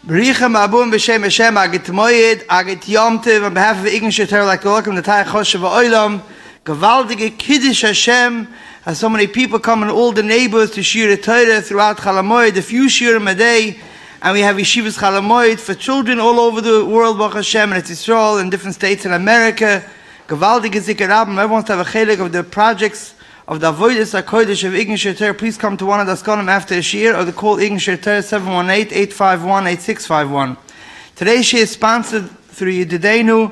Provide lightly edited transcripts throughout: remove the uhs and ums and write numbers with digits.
Berichem abum b'shem Hashem agit moyed agit yom tov on behalf of the Ignition Torah, like to welcome the Taya Choshev Olam. Gavaldige Kiddush Hashem. As so many people come in all the neighborhoods to shir Torah throughout Chalamoid, a few shirim a day, and we have yeshivas Chalamoid for children all over the world, Baruch Hashem, and it's Israel in different states in America. Gavaldige Zikr Rabim. Everyone wants to have a chelik of the projects of the Avodas HaKodesh of Ignition Torah. Please come to one of the Askanim after the shir, or the call Ignition Torah 718-851-8651. Today's shir is sponsored through Yedidenu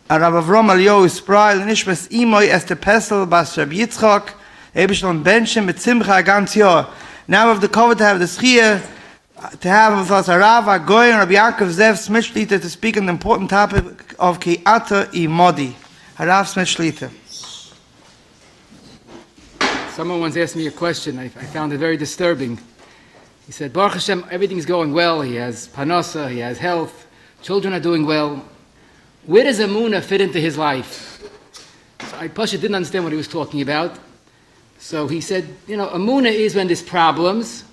Rav Avram Eliyahu Isprail Nishmas Imoy Esther Pesel Bas Rabbi Yitzchak Ebeshlon Benchen mit Simcha Ganz Yor. Now we have the cover to have the schia, to have with us Rav Goy and Rabbi Yakov Zev Smith Shlita to speak on the important topic of Ki'ata Imadi. Rav Smith Shlita. Someone once asked me a question. I found it very disturbing. He said, Baruch Hashem, everything's going well. He has panasa, he has health, children are doing well. Where does Emunah fit into his life? So I didn't understand what he was talking about. So he said, Emunah is when there's problems.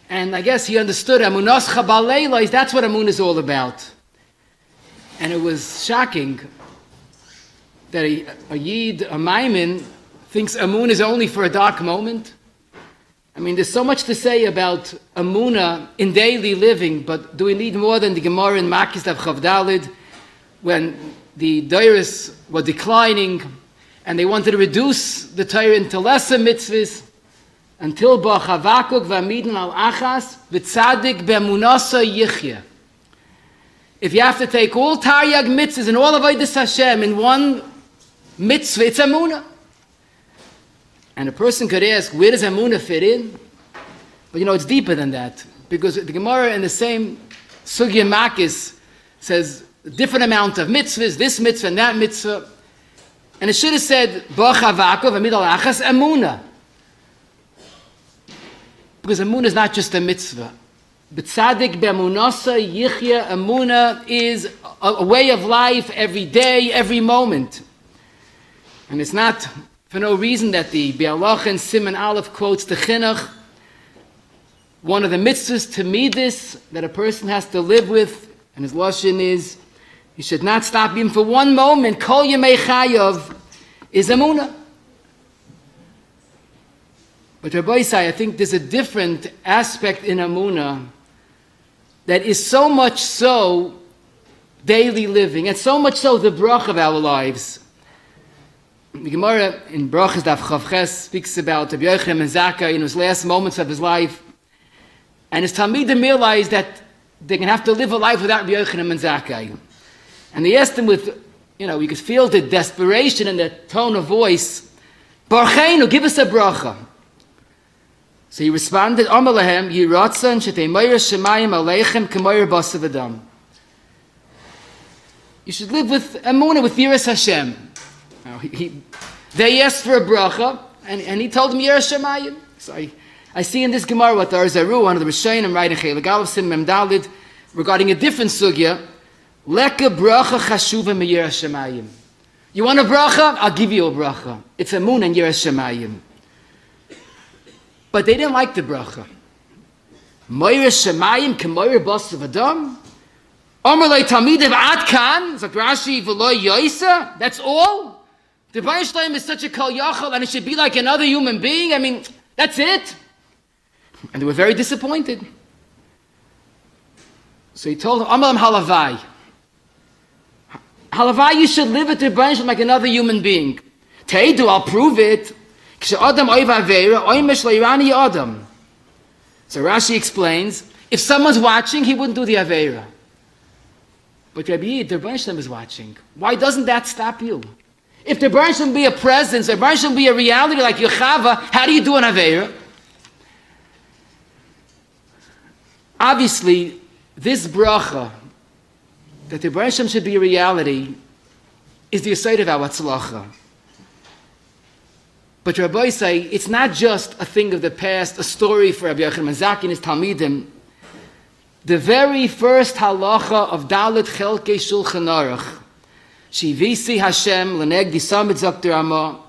And I guess he understood Emunah's Chabaleila, that's what Emunah is all about. And it was shocking that a Yid, a Maimin, thinks Emunah is only for a dark moment. I mean, there's so much to say about Emunah in daily living, but do we need more than the Gemara in Makis Daf Chavdalid, when the Dairis were declining and they wanted to reduce the Torah into lesser mitzvahs until Ba'chavakuk v'amidin al-achas v'tzadik be'emunasa yichya. If you have to take all Taryag mitzvahs and all of Avodas Hashem in one mitzvah, it's Emunah. And a person could ask, where does Emunah fit in? But it's deeper than that. Because the Gemara in the same Sugya Makis says a different amount of mitzvahs, this mitzvah and that mitzvah. And it should have said, Ba'chavakov amidal achas Emunah. Because Emunah is not just a mitzvah. B'tzadik be'emunasa yichya. Emunah is a way of life every day, every moment. And it's not for no reason that the Bialach and Simon Aleph quotes the Chinuch, one of the mitzvahs to midis that a person has to live with, and his lashon is, you should not stop even for one moment. Kol Yemei Chayav is Emunah. But Rabbi Yisai, I think there's a different aspect in Emunah that is so much so daily living, and so much so the brach of our lives. The Gemara in Brachas Daf Chavches speaks about Rabbi Yochanan ben Zakkai in his last moments of his life, and his Talmidim realized that they're going to have to live a life without Rabbi Yochanan ben Zakkai. And they asked him with, you could feel the desperation in the tone of voice, Barcheinu, give us a bracha. So he responded, Amar lahem, Yiratzan shetei moyer shemayim aleichem k'moyer basav adam. You should live with Emunah, with Yiras Hashem. Now, they asked for a bracha, and he told them Yiras Shemayim. So I see in this Gemara what the Arzaru, one of the Rishonim, writing Chelik Aleph Sim Mem Dalid, regarding a different sugya, Leka bracha chashuva me Yiras Shemayim. You want a bracha? I'll give you a bracha. It's Emunah and Yiras Shemayim. But they didn't like the bracha. Moyer Shemayim k'moyer basav adam. Omer le Talmidim ad kan. Zok Rashi v'lo yoisa. That's all. The Rebbeinu Shalom is such a kol yachal, and it should be like another human being. I mean, that's it. And they were very disappointed. So he told them, Amalam halavai. Halavai, you should live with the Rebbeinu Shalom like another human being. Teidu, I'll prove it. So Rashi explains, if someone's watching, he wouldn't do the Aveira. But Rabbi Yid, the Rebbeinu Shalom is watching. Why doesn't that stop you? If the Rebbeinu Shalom be a presence, the Rebbeinu Shalom be a reality like Yechava, how do you do an Aveira? Obviously, this bracha, that the Rebbeinu Shalom should be a reality, is the aside of our tzlacha. But Rabbi say it's not just a thing of the past, a story for Rabbi Yochanan ben Zakkai and his Talmidim. The very first halacha of Dalet Chelkei Shulchan Aruch, Shivisi Hashem Leneg Disamid Zakter Ramah,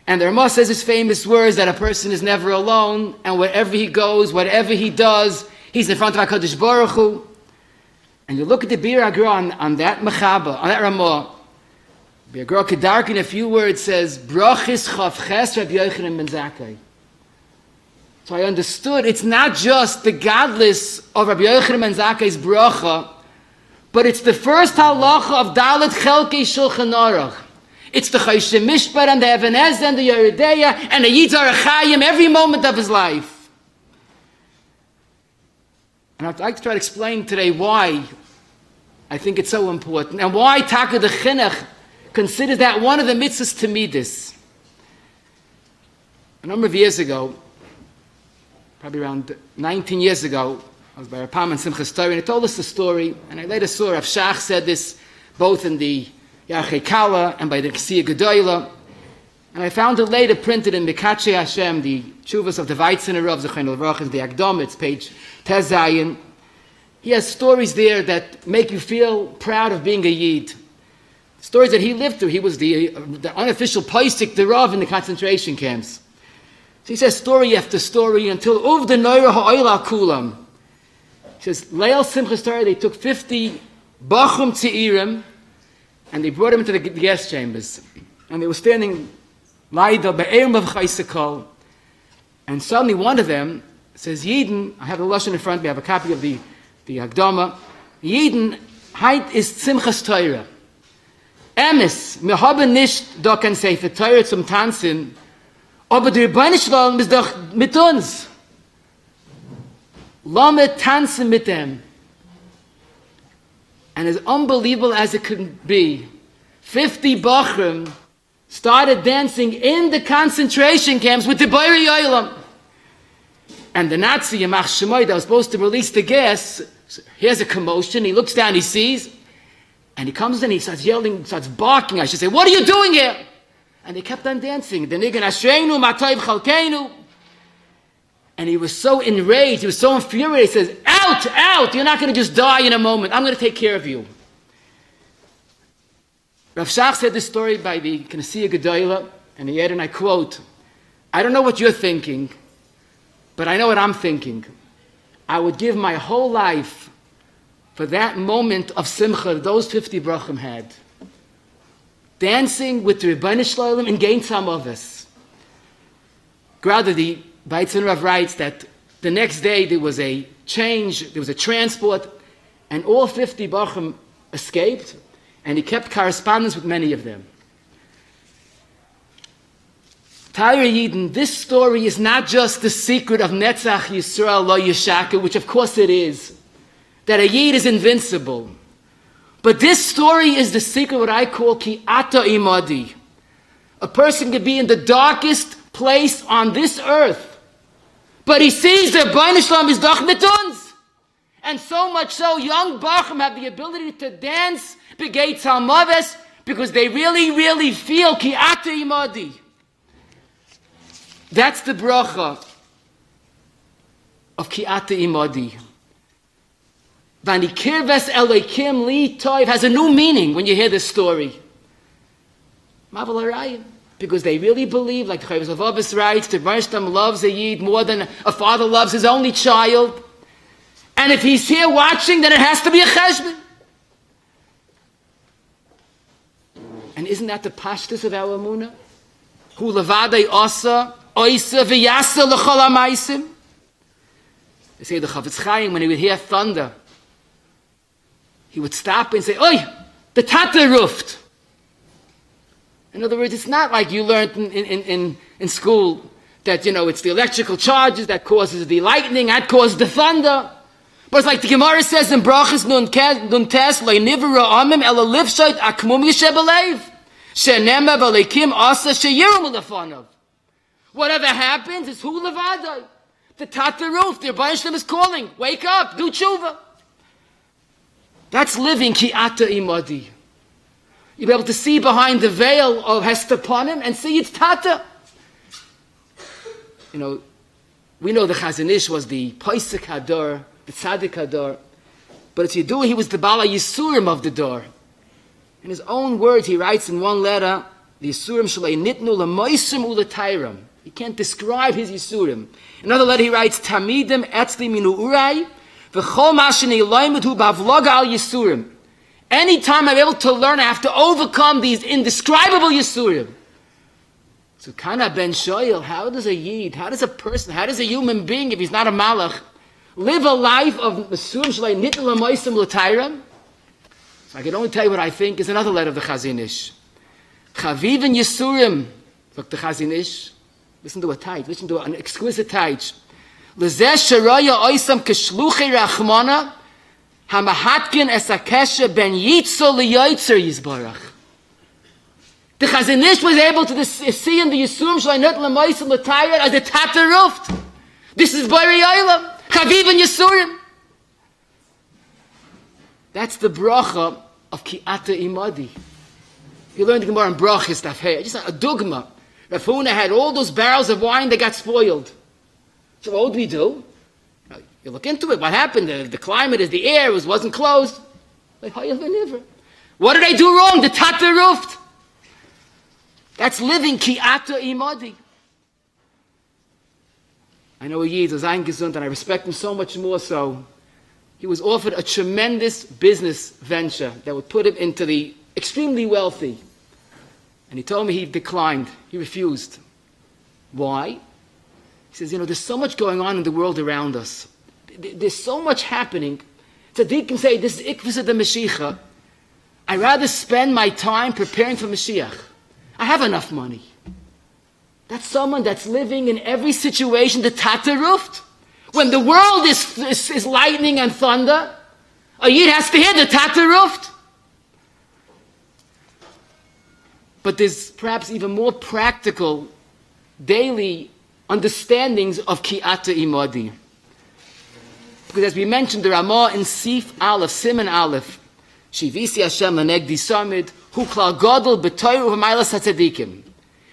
and the Ramah says his famous words that a person is never alone, and wherever he goes, whatever he does, he's in front of HaKadosh Baruch Hu. And you look at the Bir Agra on that Mechaba, on that Ramah, Bir Agra Kedark in a few words says, Brachis Chavches Rabbi Yochanan ben Zakkai. So I understood it's not just the godless of Rabbi Yochanan ben Zakkai's bracha, but it's the first halacha of Dalet Chelkei Shulchan Aruch. It's the Choshen Mishpat and the Even Ezra and the Yeridea and the Yitzhar Chaim every moment of his life. And I'd like to try to explain today why I think it's so important and why Taka the Chinuch considers that one of the mitzvahs to Midas. A number of years ago, probably around 19 years ago, I was by Rav Pam and Simchas Torah, and he told us the story, and I later saw Rav Shach said this both in the Yarchei Kala and by the Ksiya Gedoyla, and I found it later printed in Mikatchei Hashem, the Tshuvas of the Weitziner Rav Zechon Levrach, the Agdom, it's page Tez Zayin. He has stories there that make you feel proud of being a Yid. Stories that he lived through. He was the unofficial Paisik, the Rav in the concentration camps. So he says story after story until Uv the Noira Ha'oila Kulam. He says, Leil Simchas Torah, they took 50 Bachum Tzi'irim and they brought him into the guest chambers. And they were standing Laida Be'erim of Chaisekol. And suddenly one of them says, Yidin, I have the Lashon in front of me, I have a copy of the Hagdama. Yidin, Heit is Simchas Torah. Emes, wir haben nicht da kein Sefer Torah zum Tanzen, aber der Rebbeinu Shalom ist doch mit uns. Lass mir tanzen mit dem. And as unbelievable as it could be, 50 Bachrim started dancing in the concentration camps with the Beirei Yolam. And the Nazi, Yamach Shemoy, that was supposed to release the gas, here's a commotion, he looks down, he sees, and he comes in, he starts yelling, starts barking, I should say, what are you doing here? And they kept on dancing. The Nigan Ashreinu, Matayv Chalkeinu. And he was so enraged, he was so infuriated, he says, out, out, you're not going to just die in a moment, I'm going to take care of you. Rav Shach said this story by the Knessia Gedoyla, and he added, and I quote, I don't know what you're thinking, but I know what I'm thinking. I would give my whole life for that moment of simcha those 50 brachim had. Dancing with the Rebbeinu Shalom and gain some of us. Rather, the Beitzin Rav writes that the next day there was a change, there was a transport, and all 50 brachim escaped, and he kept correspondence with many of them. Tyre Yidin, this story is not just the secret of Netzach Yisrael Lo Yishaka, which of course it is, that a Yid is invincible. But this story is the secret, what I call Ki Ata Imadi. A person could be in the darkest place on this earth, but he sees the Rebbeinu Shalom is doch mit uns. And so much so, young Bachim have the ability to dance Begei Talmaves because they really, really feel Ki Ata Imadi. That's the bracha of Ki Ata Imadi. Vanikirves Elokim Li Toiv has a new meaning when you hear this story. Maval Harayim. Because they really believe, like Chavis Lavavis writes, the Rebbeinu Shalom loves a Yid more than a father loves his only child. And if he's here watching, then it has to be a cheshbon. And isn't that the pashtus of our Emunah? Hu levadei asa, oisa v'yasa l'chol ha'maisim. They say the Chavetz Chaim, when he would hear thunder, he would stop and say, Oi, the Tata roofed. In other words, it's not like you learned in school that, it's the electrical charges that causes the lightning, that causes the thunder. But it's like the Gemara says in Brachas Nun Tes, Lo nivra amim ela livshait akmum yishebelev. She'nema v'leikim asa she'yirum lefanov. Whatever happens, it's hu levadai. The Tata roof, the Rebbeinu Shalom is calling. Wake up, do tshuva. That's living Ki Ata Imadi. You'll be able to see behind the veil of Hestaponim and see it's Tata. We know the Chazon Ish was the Paisik Hador, the Tzaddik Hador, but it's Yidua, he was the Bala Yisurim of the door. In his own words, he writes in one letter, the Yisurim Shalei Nitnu L'moisim U'Letayram. He can't describe his Yisurim. In another letter, he writes, Tamidim Etzli Minu Urai, V'chol ma sheni loimed hu b'avloga al yisurim. Anytime I'm able to learn, I have to overcome these indescribable yisurim. So Kana ben Shoyel, how does a yid, how does a person, how does a human being, if he's not a malach, live a life of Masurim Shalai Nitl Amoisim L'Tairam? So I can only tell you what I think is another letter of the Chazon Ish. Chaviv and Yisurim, look the Chazon Ish. Listen to a taich, listen to an exquisite taich. L'zeh Sharaya Oisam Keshluchei Rachmana Hamahatkin Es HaKeshe Ben Yitzol L'Yoytzer Yizbarach. The Chazon Ish was able to see in the Yisurim Shalai Nitl Amoisim L'Tairam as a Tataruft. This is Borei Olam. Chaviv and Yisurim. That's the bracha of Ki'ata Imadi. You learned the Gemara in brachas stuff here. Just a dogma. Rav Huna had all those barrels of wine that got spoiled. So what would we do? You look into it. What happened? The climate is the air wasn't closed. Like what did I do wrong? The Tata Ruft. That's living Ki'ata Imadi. I know a Yid, Zayin Gesund, and I respect him so much more so. He was offered a tremendous business venture that would put him into the extremely wealthy. And he told me he declined. He refused. Why? He says, there's so much going on in the world around us. There's so much happening. Tzaddik can say, this is Ikvus of the Mashiach. I'd rather spend my time preparing for Mashiach. I have enough money. That's someone that's living in every situation, the Tataruft. When the world is lightning and thunder, a Yid has to hear the Tataruft. But there's perhaps even more practical daily understandings of Ki'ata Imadi. Because as we mentioned, the Ramah in Sif Aleph, Siman Aleph, Shivisi Hashem Lanegdi Samid, Hu Klal Gadol B'Toyru V'Mailas HaTzadikim.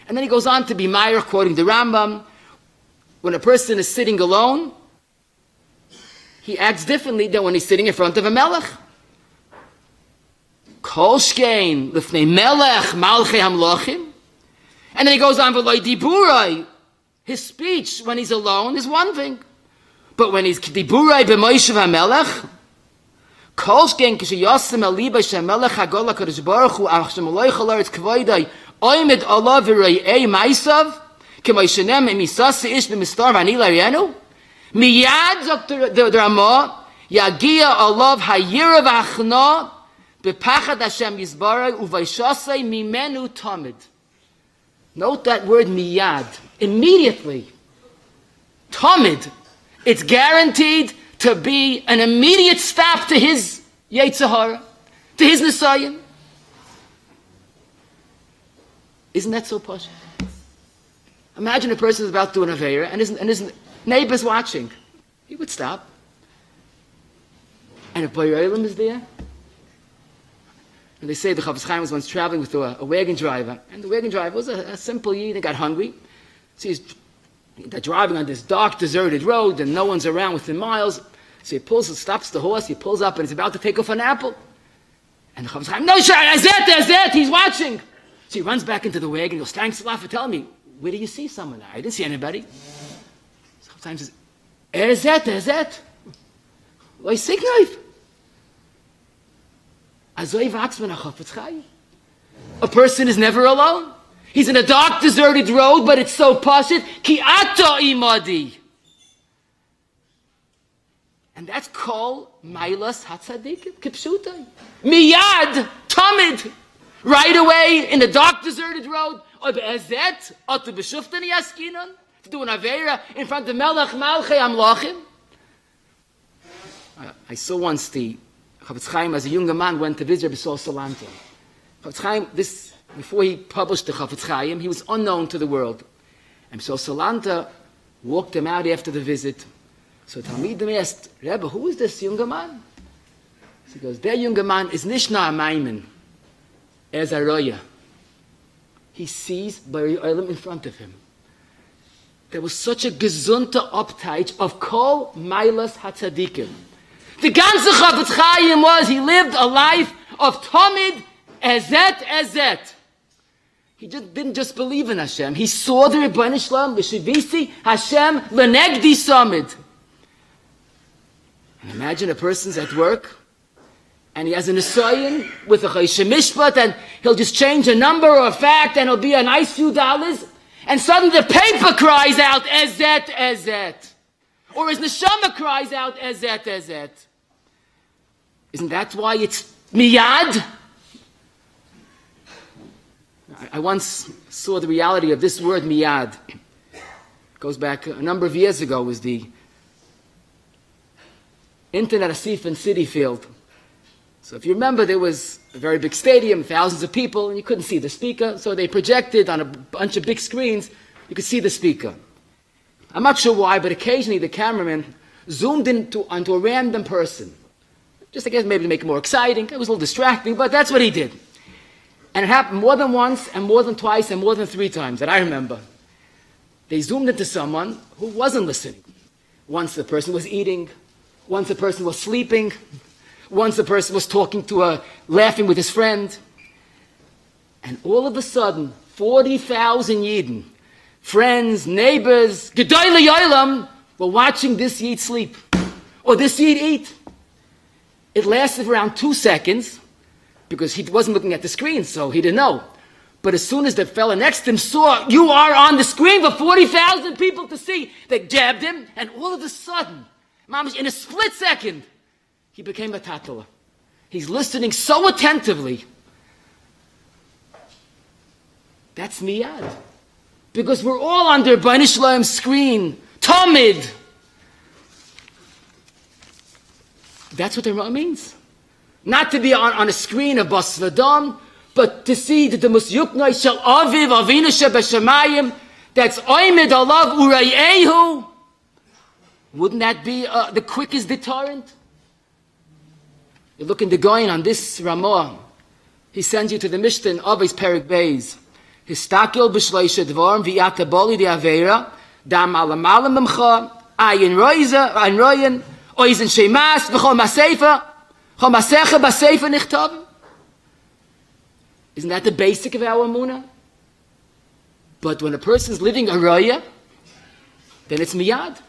And then he goes on to be Meir, quoting the Rambam, when a person is sitting alone, he acts differently than when he's sitting in front of a melech. Kol shkein lifnei melech malchei hamlochim. And then he goes on, v'loi diburai. His speech when he's alone is one thing. But when he's diburai b'moishav hamelech, kol shkein k'sheyosem el liba shemelech hagol HaKadosh Baruch Hu achshem aloi chalaretz kvoidai oimed Allah v'rayei maisav k'moi shenem emisase ish b'mistar v'ani l'arienu. Miyad, sagt der Ramah, yagia alav hayira v'achna b'pachad Hashem yizbarag u'vayshasei mimenu tamid. Note that word miyad, immediately. Tamid. It's guaranteed to be an immediate stop to his Yetzer Hara, to his Nisayim. Isn't that so posh? Imagine a person is about to do an Aveira and his neighbor's watching. He would stop. And if Bayer is there, and they say the Chavetz Chaim was once traveling with a wagon driver, and the wagon driver was a simple Yid, they got hungry. So they're driving on this dark, deserted road, and no one's around within miles. So he stops the horse, he pulls up, and he's about to take off an apple. And the Chavetz Chaim, no, Azet, he's watching. So he runs back into the wagon, he goes, thanks a lot for telling me. Where do you see someone? I didn't see anybody. Sometimes he says, Ezet. Why sick knife? A person is never alone. He's in a dark, deserted road, but it's so pashut. Ki'ata imadi. And that's called Mailas Hatzadikim, Kipshutai. Miyad, Tamid. Right away, in the dark, deserted road. To do an Aveira in front of Melech Malchei Amlachim. I saw once the Chavetz Chaim, as a younger man, went to visit B'Sol Salanta. Chavetz Chaim, before he published the Chavetz Chaim, he was unknown to the world. And B'Sol Salanta walked him out after the visit. So Talmidim asked, Rebbe, who is this younger man? So he goes, their younger man is Nishna Maimin, as a Roya. He sees Bari Olam in front of him. There was such a gesunte uptight of Kol Mailas Hatzadikim. The ganze Chavetz Chaim was, he lived a life of Tamid Ezet. He didn't just believe in Hashem. He saw the Rebbeinu Shalom, L'Shivisi Hashem L'Negdi Samid. And imagine a person's at work, and he has an assignment with a Choshe Mishpat, and he'll just change a number or a fact, and it'll be a nice few dollars, and suddenly the paper cries out, Ezet, Ezet. Or his neshama cries out, Ezet, Ezet. Isn't that why it's miyad? I once saw the reality of this word miyad. It goes back a number of years ago. It was the Internet Asif in City Field. So if you remember, there was a very big stadium, thousands of people, and you couldn't see the speaker, so they projected on a bunch of big screens, you could see the speaker. I'm not sure why, but occasionally the cameraman zoomed onto a random person. Just, I guess, maybe to make it more exciting. It was a little distracting, but that's what he did. And it happened more than once, and more than twice, and more than 3 times that I remember. They zoomed into someone who wasn't listening. Once the person was eating, once the person was sleeping, once the person was laughing with his friend. And all of a sudden, 40,000 Yidden, friends, neighbors, Gedolei Yolam, were watching this Yid sleep, or this Yid eat. It lasted around 2 seconds, because he wasn't looking at the screen, so he didn't know. But as soon as the fella next to him saw, you are on the screen for 40,000 people to see, they jabbed him, and all of a sudden, in a split second, he became a tatala. He's listening so attentively. That's miyad. Because we're all under Bnei Shalom's screen. Tamid. That's what the Ramah means. Not to be on a screen of Bas Vadam, but to see that the Musyuknoi Shel Aviv Avinu Shebashamayim, that's Oimid Alav Urayehu. Wouldn't that be the quickest deterrent? You look in the Goyin on this Ramah. He sends you to the Mishnah in Avos Perek Beis. Histakil b'shleisha dvarim v'yata boli di avera dam alamala memcha ayin royen oizen shemas v'chol masefa chol masecha basefa nichtav. Isn't that the basic of our Emunah? But when a person's living a roya, then it's miyad.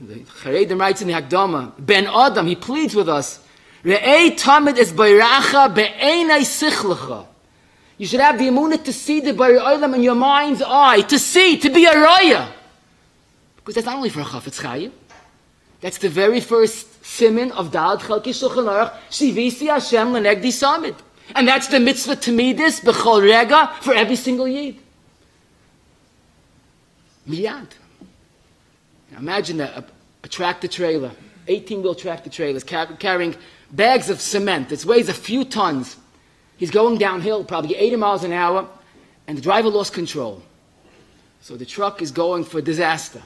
The Charedim writes in the Hakdama, Ben Adam, he pleads with us, Re'ei tamid es bayracha be'enai sichlecha. You should have the Emunah to see the Bari Olam in your mind's eye, to see, to be a raya. Because that's not only for a Chafetz Chaim. That's the very first siman of Da'at Chalki Shulchan Aruch, Shivisi Hashem L'negdi Samid. And that's the mitzvah Tamidis, B'chol Rega, for every single Yid. Miyad. Now imagine a tractor trailer, 18-wheel tractor trailers carrying bags of cement. It weighs a few tons. He's going downhill, probably 80 miles an hour, and the driver lost control. So the truck is going for disaster.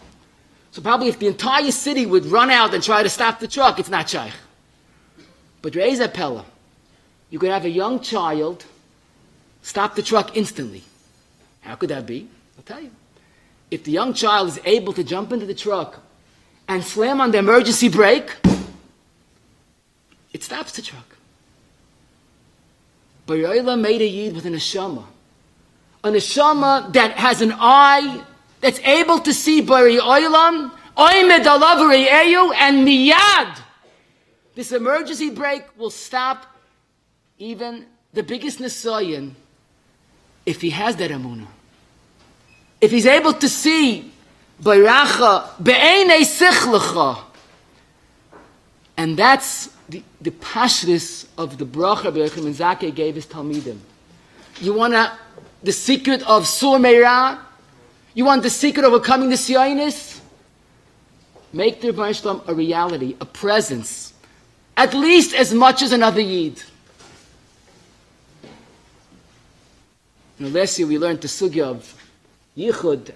So probably if the entire city would run out and try to stop the truck, it's not shaykh. But Re'ez Pella, you could have a young child stop the truck instantly. How could that be? I'll tell you. If the young child is able to jump into the truck and slam on the emergency brake, it stops the truck. Bari Olam made a Yid with a neshama that has an eye that's able to see Bari Olam, Oimed Alav Re'eyu, and miyad. This emergency brake will stop even the biggest Nisayan if he has that Emunah. If he's able to see Bayracha Be'enei Sichlecha. And that's the pashtus of the bracha Rabbi Yakov Zev gave his Talmidim. You want the secret of Sur Meirah? You want the secret of overcoming the Sionis? Make the Rebbeinu Shalom a reality, a presence, at least as much as another Yid. Last year we learned the sugya of Yichud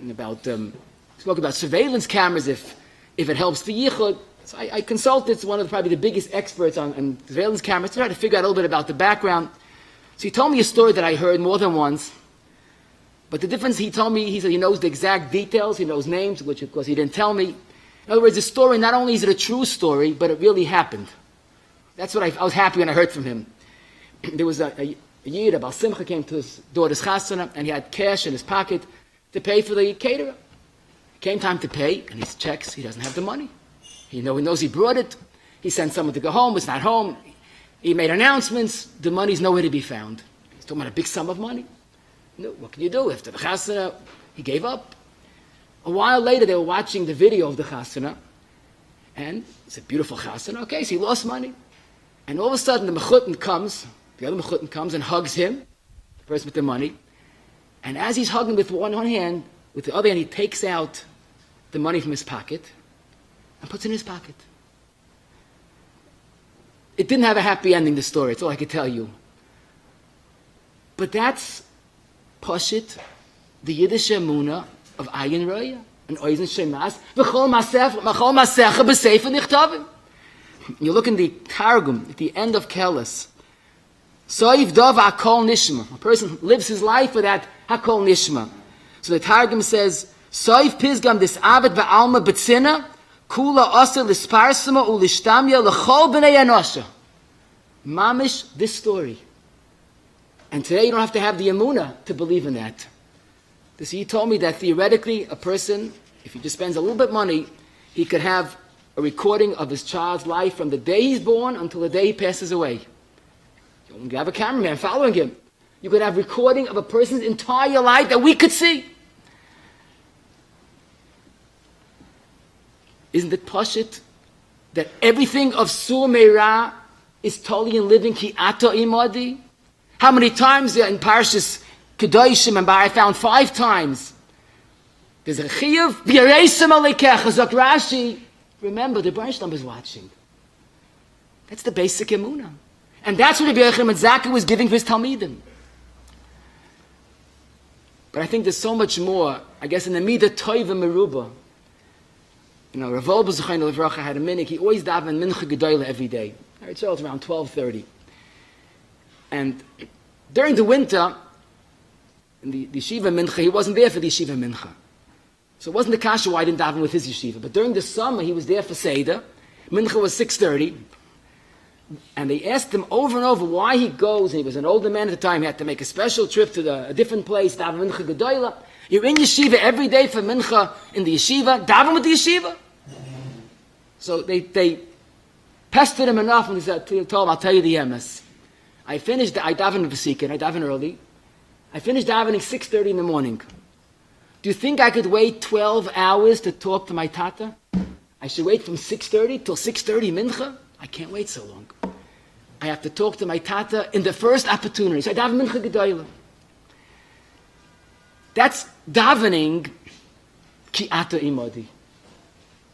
and spoke about surveillance cameras if it helps the Yichud. So I consulted one of probably the biggest experts on surveillance cameras to try to figure out a little bit about the background. So he told me a story that I heard more than once. But the difference, he told me, he said he knows the exact details, he knows names, which of course he didn't tell me. In other words, the story, not only is it a true story, but it really happened. That's what I was happy when I heard from him. There was a Yid, a Baal Simcha, came to his daughter's chasana, and he had cash in his pocket to pay for the caterer. Came time to pay, and he checks, he doesn't have the money. He knows he brought it. He sent someone to go home, it's not home. He made announcements, the money's nowhere to be found. He's talking about a big sum of money. No, what can you do? After the chasana, he gave up. A while later, they were watching the video of the chasana, and it's a beautiful chasana. Okay, so he lost money. And all of a sudden, the other mechutin comes and hugs him, the person with the money. And as he's hugging with one hand, with the other hand, he takes out the money from his pocket and puts it in his pocket. It didn't have a happy ending, the story. That's all I could tell you. But that's Pashit, the Yiddish Emunah of Ayin Roya, and Oizen Shemas, V'chol Masecha B'Sefer Nichtavim. You look in the Targum, at the end of Keles, Soiv Dov HaKol Nishma. A person lives his life with that HaKol Nishma. So the Targum says, Soiv Pizgam Dis Abed Ba'alma B'Tzina, Kula Asa L'Sparsima U'Lishtamya L'Chol B'nei Anosha. Mamish, this story. And today you don't have to have the Emunah to believe in that. So he told me that theoretically a person, if he just spends a little bit of money, he could have a recording of his child's life from the day he's born until the day he passes away. You can have a cameraman following him. You could have recording of a person's entire life that we could see. Isn't it pashut that everything of Sur Meirah is totally in living ki ata imadi? How many times in Parshas Kedoshim and I found 5 times. There's a chiyuv b'yareisem alekecha. Zok Rashi. Remember, the Baruch Shalom is watching. That's the basic emunah, and that's what Rabbi Yochanan Zakkai was giving for his talmidim. But I think there's so much more. I guess in the midah toiva meruba. Rav Wolbe Zechayna Levracha had a minhag. He always davened mincha gedola every day. So it's around 12:30. And during the winter, in the yeshiva mincha, he wasn't there for the yeshiva mincha. So it wasn't the kasha why I didn't daven with his yeshiva. But during the summer, he was there for Seder. Mincha was 6:30. And they asked him over and over why he goes. And he was an older man at the time. He had to make a special trip to a different place, daven mincha gedola. You're in yeshiva every day for mincha in the yeshiva. Daven with the yeshiva. So they pestered him enough, and he told him, I'll tell you the emes. I davened v'sika, and I davened early. I finished davening 6:30 in the morning. Do you think I could wait 12 hours to talk to my tata? I should wait from 6:30 till 6:30 mincha? I can't wait so long. I have to talk to my tata in the first opportunity. So I daven mincha gedola. That's davening ki ata imadi.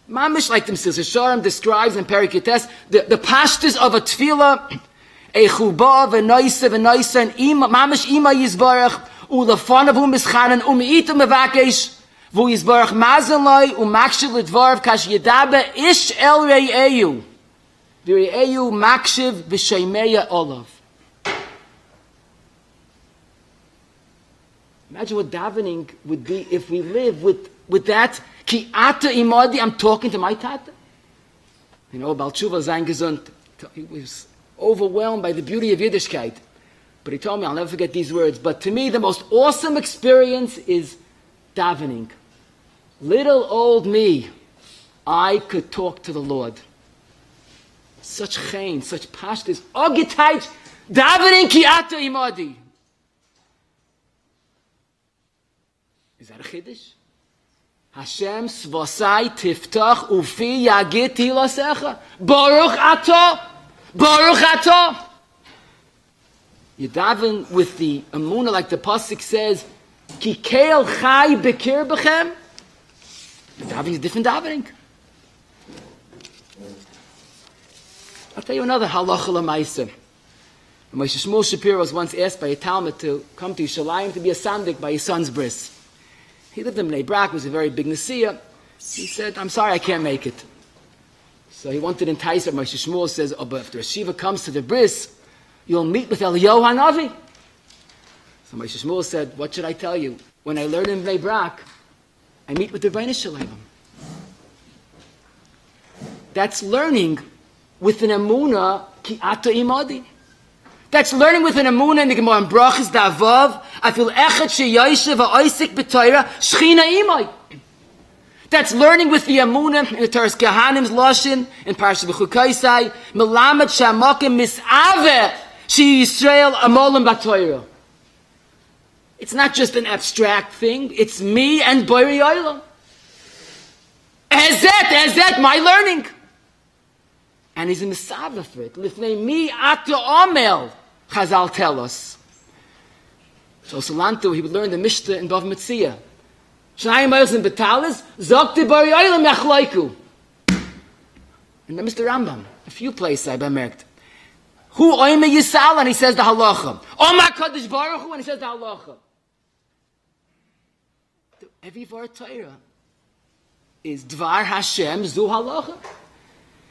Mamish, like the Mesilas Yesharim describes in Perikei Tes, the pashtus of a tefillah, echuba v'noisa and ima, mamish ima yizbarach, ulafanav u'mischanan u'mi'ita mevakesh, v'u yizbarach mazen loy u'makshiv l'dvarv kash yedabe ish el re'eyu, v're'eyu makshiv v'sheimeya olav. Imagine what davening would be if we live with that. Ki ata imadi, I'm talking to my tata. Bal Tshuva Zayin Gesund, he was overwhelmed by the beauty of Yiddishkeit. But he told me, I'll never forget these words, but to me the most awesome experience is davening. Little old me, I could talk to the Lord. Such chain, such pashtus. Ogitayt, davening ki ata imadi. Is that a chiddush? Hashem svasai tiftach ufi yagit hilasecha. Baruch atah. Baruch atah. You daven with the emunah, like the pasuk says, ki keil chai bekir bechem. The davening is different davening. I'll tell you another halacha l'maisa. Moshe Shmuel Shapiro was once asked by a Talmud to come to Yerushalayim to be a sandik by his son's bris. He lived in Bnei Brak, was a very big Nasiya. He said, I'm sorry, I can't make it. So he wanted to entice her. Moshe Shmuel says, but if the Shiva comes to the bris, you'll meet with Eliyahu HaNavi. So Moshe Shmuel said, what should I tell you? When I learn in Bnei Brak, I meet with the Rebbeinu Shalom. That's learning with an emunah ki ata imadi. That's learning with an emunah in the Gemara in Brachas Davav. I feel echad sheyoshev ha'oisik b'Torah shchina imay. That's learning with the Emunah in the Teres Kahanim's Lashon in Parashat B'chukaisai. Melamed shamakim misave she Yisrael amolim b'Torah. It's not just an abstract thing. It's me and Borei Olam. As that, my learning. And he's in the Sava for it. Lifnei mi ata omel, Chazal tell us. So Salantu, he would learn the Mishnah in Bav Metzia. Shnayim Oyos and Betalis, Zokti Borei Olam yachloiku. And then Mr. Rambam, a few places I bemerked. Hu oime yisal, and he says the halacha. Omar Kadosh Baruch Hu, and he says the halacha. Every word Torah is Dvar Hashem Zu Halacha.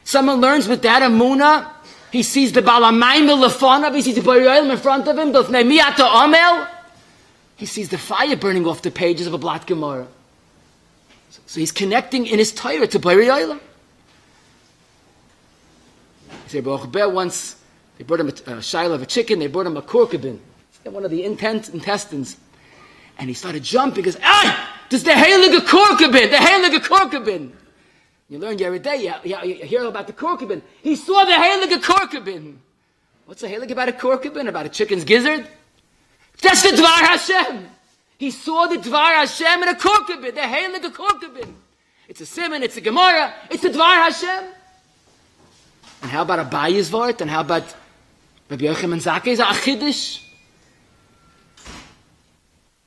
Someone learns with that Emunah. He sees the Balamayim Lefonav. He sees the Borei Olam in front of him. He sees the fire burning off the pages of a Blat Gemara. So he's connecting in his Torah to Borei Olam. He said, Baruch Ber once they brought him a shiloh of a chicken. They brought him a korkabin, one of the intestines, and he started jumping. He goes, ah! This is the heilige korkabin, the heilige korkabin. You learn every day, you hear about the korkabin. He saw the heilige korkabin. What's the heilige about a korkabin? About a chicken's gizzard? That's the Dvar Hashem. He saw the Dvar Hashem in a korkabin, the heilige korkabin. It's a simon, it's a Gemara, it's the Dvar Hashem. And how about a Bayis Vort? And how about Rabbi Yochanan Zakei's Achidish?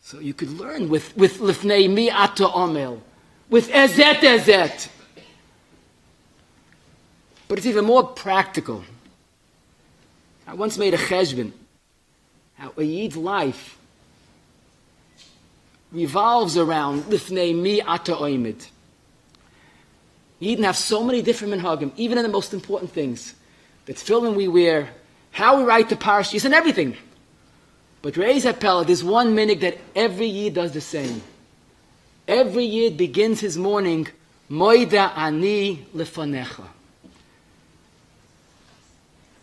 So you could learn with Lifnei Mi Ata Omel, with Ezet. But it's even more practical. I once made a cheshbon, how a Yid's life revolves around Lifnei Mi Ata Oimid. Yidden have so many different minhagim, even in the most important things. The tefillin we wear, how we write the parashas, and everything. But Re'ez HaPeled, there's one minhag that every Yid does the same. Every Yid begins his morning, Moida ani lefanecha.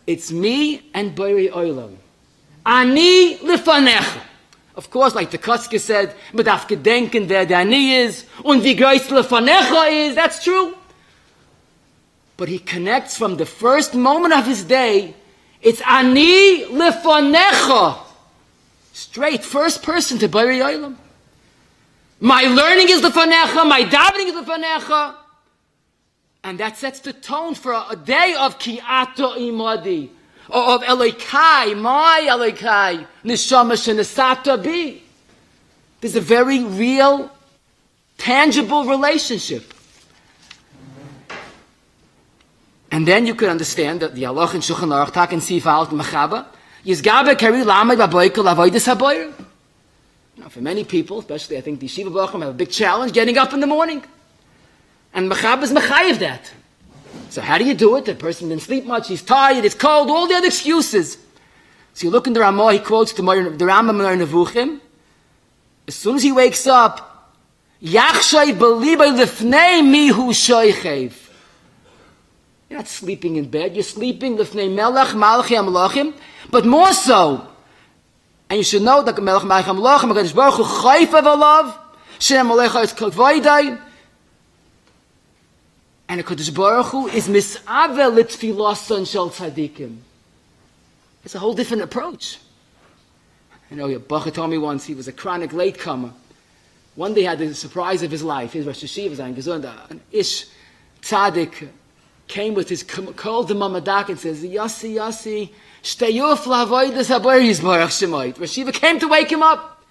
It's me and Borei Olam. Ani lefanecha. Of course, like the Kotzke said, mit darf gedenken wer der Ani is, und wie groß lefanecha is, that's true. But he connects from the first moment of his day, it's Ani lefanecha. Straight, first person to Borei Olam. My learning is lefanecha, my davening is lefanecha. And that sets the tone for a day of Ki'ato Imadi, or of Elokai, my Elokai, Neshama Shenesata Bi. There's a very real, tangible relationship. And then you could understand that the Allah in Shulchan Aruch Tak and Sif Alt Mechaba, Yizgabe Kari Lamay Baboikel Avoidus Haboyer. For many people, especially I think the Yeshiva Bacham, have a big challenge getting up in the morning. And Mechab is Mechayiv that. So how do you do it? The person didn't sleep much, he's tired, it's cold, all the other excuses. So you look in the Ramah, he quotes the Rambam in Nevuchim. As soon as he wakes up, Yachshay Belibay Lifnei Mihu Shoichev. You're not sleeping in bed, you're sleeping Lifnei Melech Malachi Amalachim, but more so. And you should know that Melech Malachi Amalachim, HaKadosh Baruch Hu Chayfa V'Alav, Shem Alecha is Kavayday, and HaKadosh Baruch Hu is Mis'ave L'Tfilasan Shel Tzadikim. It's a whole different approach. You know, Bacha told me once he was a chronic latecomer. One day he had the surprise of his life. His Rosh Hashiva, an Ish Tzadik, came with his cold Mamadak and says, Yossi, Shteyuf Lavoides Haboyis Baruch Shemoit. Rosh Hashiva came to wake him up.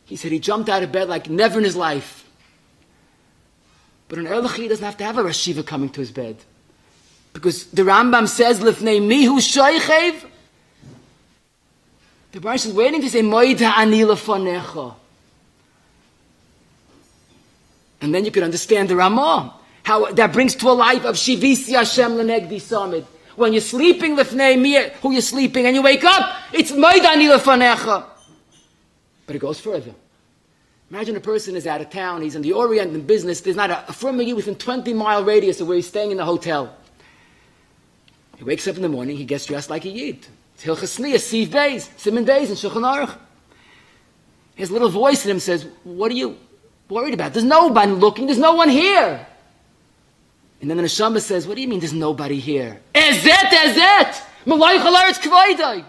He said he jumped out of bed like never in his life. But an Erlich doesn't have to have a Rosh Hashiva coming to his bed. Because the Rambam says, Lifnei Mihu Shoichev. The Baruch is waiting to say, Moida ani lefanecha. And then you can understand the Ramah. How that brings to a life of Shivisi Hashem Lenegdi Samid. When you're sleeping, Lifnei Mi, who you're sleeping, and you wake up, it's Moida ani lefanecha. But it goes further. Imagine a person is out of town, he's in the Orient in business, there's not a firm of you within 20-mile radius of where he's staying in the hotel. He wakes up in the morning, he gets dressed like a Yid. It's Hilchas Sniyah, Siv Beis, Siman Beis, and Shulchan Aruch. His little voice in him says, what are you worried about? There's nobody looking. There's no one here. And then the neshama says, what do you mean there's nobody here? Ezet! Malay chalaretz kvaydai.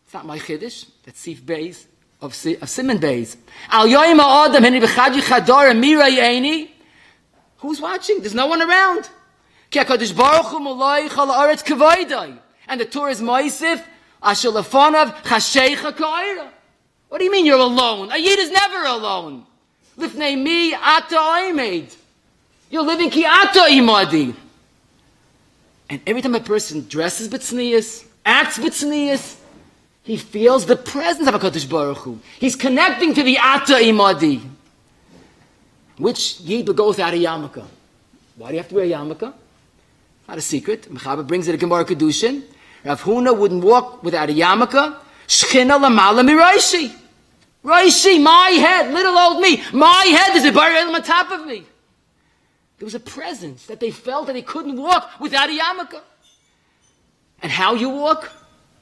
It's not my chiddush. That's Sif Beis of Simon Beis. Al yoyim ha'adam heni b'chadji chadar mira yeini. Who's watching? There's no one around. Ki HaKadosh Baruch Hu malay chalaretz kvaydai. And the Torah is Moisif, Asher lefanav chasheicha ka'ira. What do you mean you're alone? A Yid is never alone. Lifnei mi ata oimed. You're living ki ata imadi. And every time a person dresses b'tznius, acts b'tznius, he feels the presence of HaKadosh Baruch Hu. He's connecting to the ata imadi. Which Yid will go without a yarmulke. Why do you have to wear a yarmulke? Not a secret. Mechaber brings it a Gemara Kedushin. Rav Huna wouldn't walk without a yarmulke. Shchina lamala mi Roshi. Roshi, my head, little old me. My head is a bar on top of me. There was a presence that they felt that they couldn't walk without a yarmulke. And how you walk?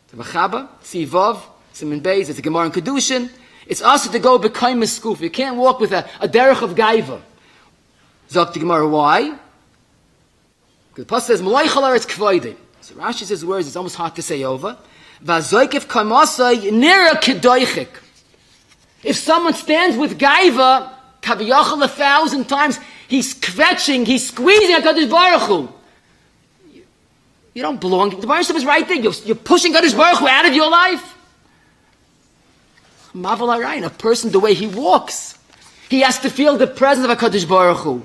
The Mechaber, Sivav, Simon Beis, it's a Gemara in Kedushin. It's also to go b'kaim skuf. You can't walk with a derech of gaiva. Zok the Gemara, why? Because the Pasuk says, Malay chalaretz kvaydei. So Rashi says words, it's almost hard to say over. V'azoykef kamasay nira kedoichik. If someone stands with gaiva, kaviyachal 1,000 times, he's kvetching, he's squeezing HaKadosh Baruch Hu. You don't belong. The Baruch Hu is right there. You're pushing HaKadosh Baruch Hu out of your life. Maval Arayin, a person, the way he walks, he has to feel the presence of HaKadosh Baruch Hu.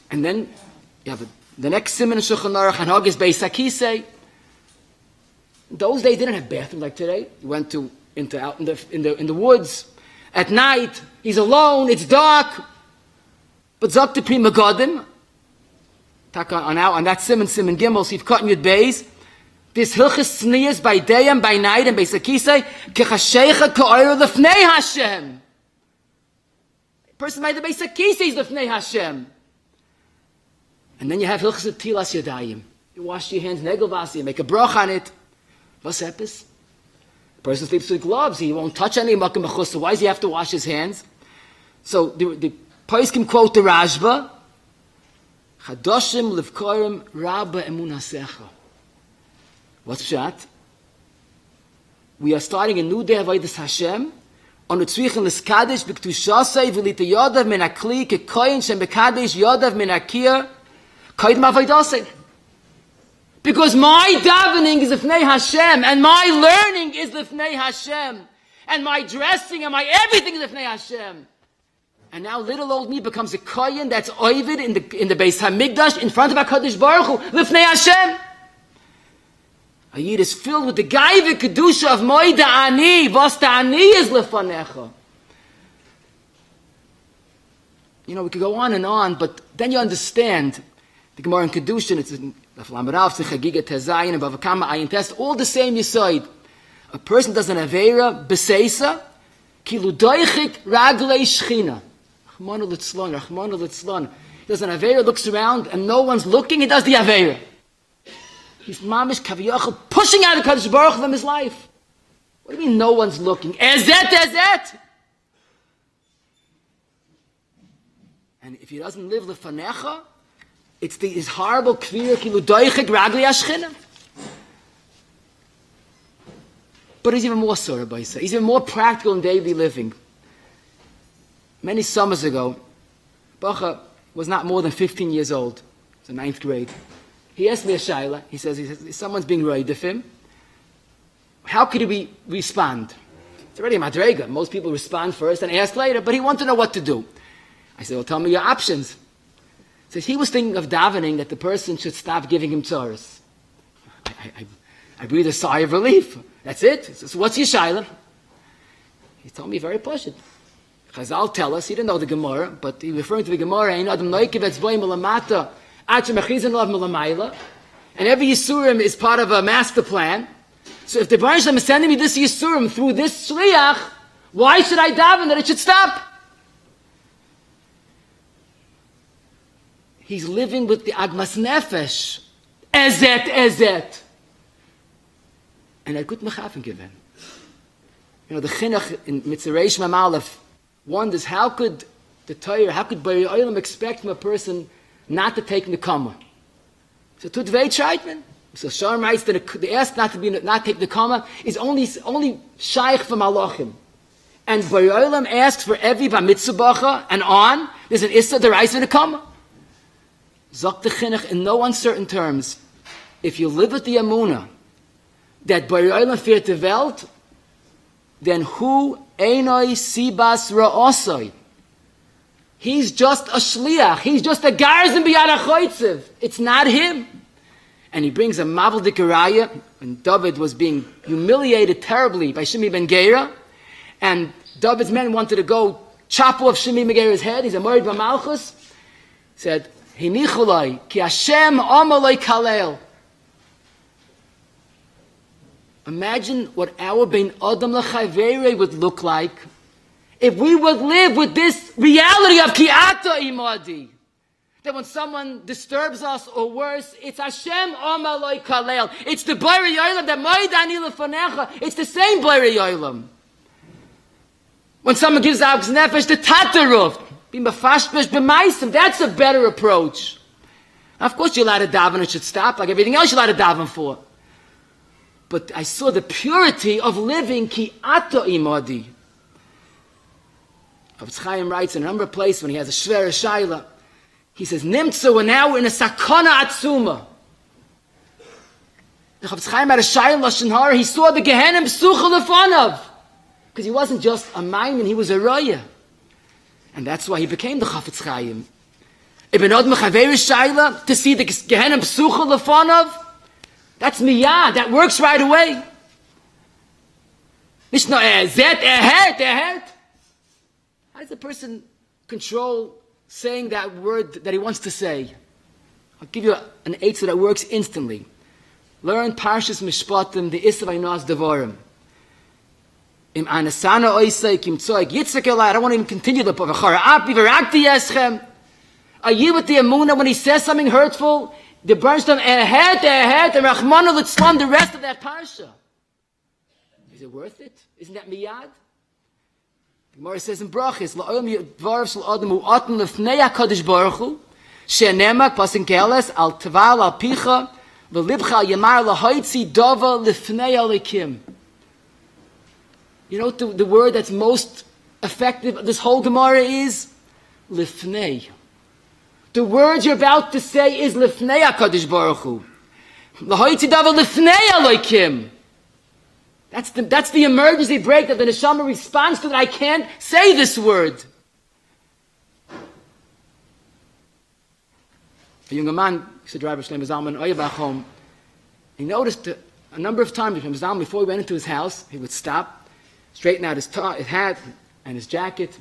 And then you have the next siman in Shulchan Aruch, Hanhagis Beis HaKisei. Those days they didn't have bathrooms like today. You went out in the woods at night. He's alone. It's dark. But Zok the Pri Megadim, on that siman Gimel, Sif Katan Yud Beis. This hilchas tznius by day and by night and Beis HaKisei kechashecha ka'oyer lefnei Hashem. Person by the Beis HaKisei is lefnei Hashem. And then you have hilchas tilas yadayim. You wash your hands negelvasi, you make a brach on it. What's epis? The person sleeps with gloves. He won't touch any makom mechusa. Why does he have to wash his hands? So the Poskim quote the Rashba. Chadoshim levkorim rabba emunah secha. What's pshat? We are starting a new day of Avodas Hashem. On the tzrichen l'skadesh b'ktushasei v'lita yodav min hakli kekoyin shem b'kadesh yodav min hakir koydem avoidasei. Because my davening is l'fnei Hashem, and my learning is l'fnei Hashem, and my dressing and my everything is l'fnei Hashem. And now little old me becomes a koyin that's oivid in the Beis Hamikdash in front of HaKadosh Baruch Hu l'fnei Hashem. A Yid is filled with the gaiva kedusha of Moida Ani. Vos ta'ani is lefanecha. You know, we could go on, but then you understand the Gemara in Kedushin. It's in Lamed Chagiga Tezayin and Bavakama Ayin Test. All the same yisoid. A person does an avera b'seisa kilu doichik raglei shchina. Rachmana litzlan. He does an avera, looks around, and no one's looking. He does the avera. He's mamish kaviyachal pushing out the Kadosh Baruch Hu from his life. What do you mean no one's looking? Ezet. And if he doesn't live lefanecha, it's his horrible kvir kilu doichik ragli ashchina. But he's even more sorry, Baisa. He's even more practical in daily living. Many summers ago, Bacha was not more than 15 years old. He was in 9th grade. He asked me a shayla. He says, someone's being roid of him. How could he respond? It's already a madrega. Most people respond first and ask later, but he wanted to know what to do. I said, well, tell me your options. He says he was thinking of davening that the person should stop giving him tzaras. I breathed a sigh of relief. That's it. He says, what's your shayla? He told me very posh. Chazal tell us, he didn't know the Gemara, but he referring to the Gemara, Ein Adam Noikiv Etzboim Elamata, and every Yisurim is part of a master plan. So if the Baruch Shem is sending me this Yisurim through this Shliach, why should I daven that it should stop? He's living with the Agmas Nefesh. Ezet. And I could mechafen given. You know, the chinuch in Mitzvah Shema Aleph wonders how could Bari Olam expect from a person not to take Nekama? So tut weh Scheitman. So Shalom writes that the ask not take Nekama is only shaykh from Malachim. And Bari Olam asks for every bar mitzvah bacha and on, there's an issa deraisa Nekama. Zok the chinuch in no uncertain terms, if you live with the Emunah that Bari Olam feared the Welt, then who einoi sibas ra'osoi? He's just a shliach. He's just a garzen b'yad achoitzev. It's not him. And he brings a mavel dikaraya when David was being humiliated terribly by Shimi ben Gera, and David's men wanted to go chop off Shimi ben Gera's head. He's a morid b'malchus. Said, "Hinicholai ki Hashem amalei kalel." Imagine what our Bein Adam L'Chayvere would look like if we would live with this reality of Ki'ata Imadi. That when someone disturbs us, or worse, it's Hashem Amaloi Kalel. It's the Bari Yolam that Moidani Lefanecha. It's the same Bari Yolam. When someone gives out Nefesh, the Tataruf, be Mefashpesh B'maisim, that's a better approach. Now, of course, you're allowed to daven, it should stop, like everything else you're allowed to daven for. But I saw the purity of living Ki'ata Imadi. Chavetz Chaim writes in a number of places when he has a Shver Shaila, he says, Nimtza, we're now in a Sakana Atzuma. The Chavetz Chaim had a Shaila Lashon Hara, he saw the Gehenim Psucha Lefanov. Because he wasn't just a Maimin, he was a Raya. And that's why he became the Chavetz Chaim. Ibn Od Mechaver Shaila, to see the Gehenim Psucha Lefanov, that's miyad. That works right away. Nicht nur zet, hört. How does a person control saying that word that he wants to say? I'll give you an eitzah that works instantly. Learn Parshas Mishpatim, the Isav Einos Devarim. Im anasana oisei kim tzoig yitzak elai. I don't want to even continue the book. V'chara api v'rakti yeschem. Are you with the Emunah when he says something hurtful? The Bernstein ahead, and Rachmana Litzlan, the rest of that parsha. Is it worth it? Isn't that miyad? The Gemara says in Brachis, La'olam yadvarav shel adam u'atan lefnei HaKadosh Baruch Hu, she'nemak pasin keles al teval al picha, v'libcha al yamar lahoitzi dava lefnei alikim. You know what the word that's most effective of this whole Gemara is? Lifnei. The word you're about to say is Lifnei HaKadosh Baruch Hu. Lahoitzi dava Lifnei Elokim. That's the emergency break that the neshama responds to, that I can't say this word. A young man used to drive a Shlomo Zalman Oyabach home. He noticed a number of times Shlomo Zalman, before he went into his house, he would stop, straighten out his hat and his jacket.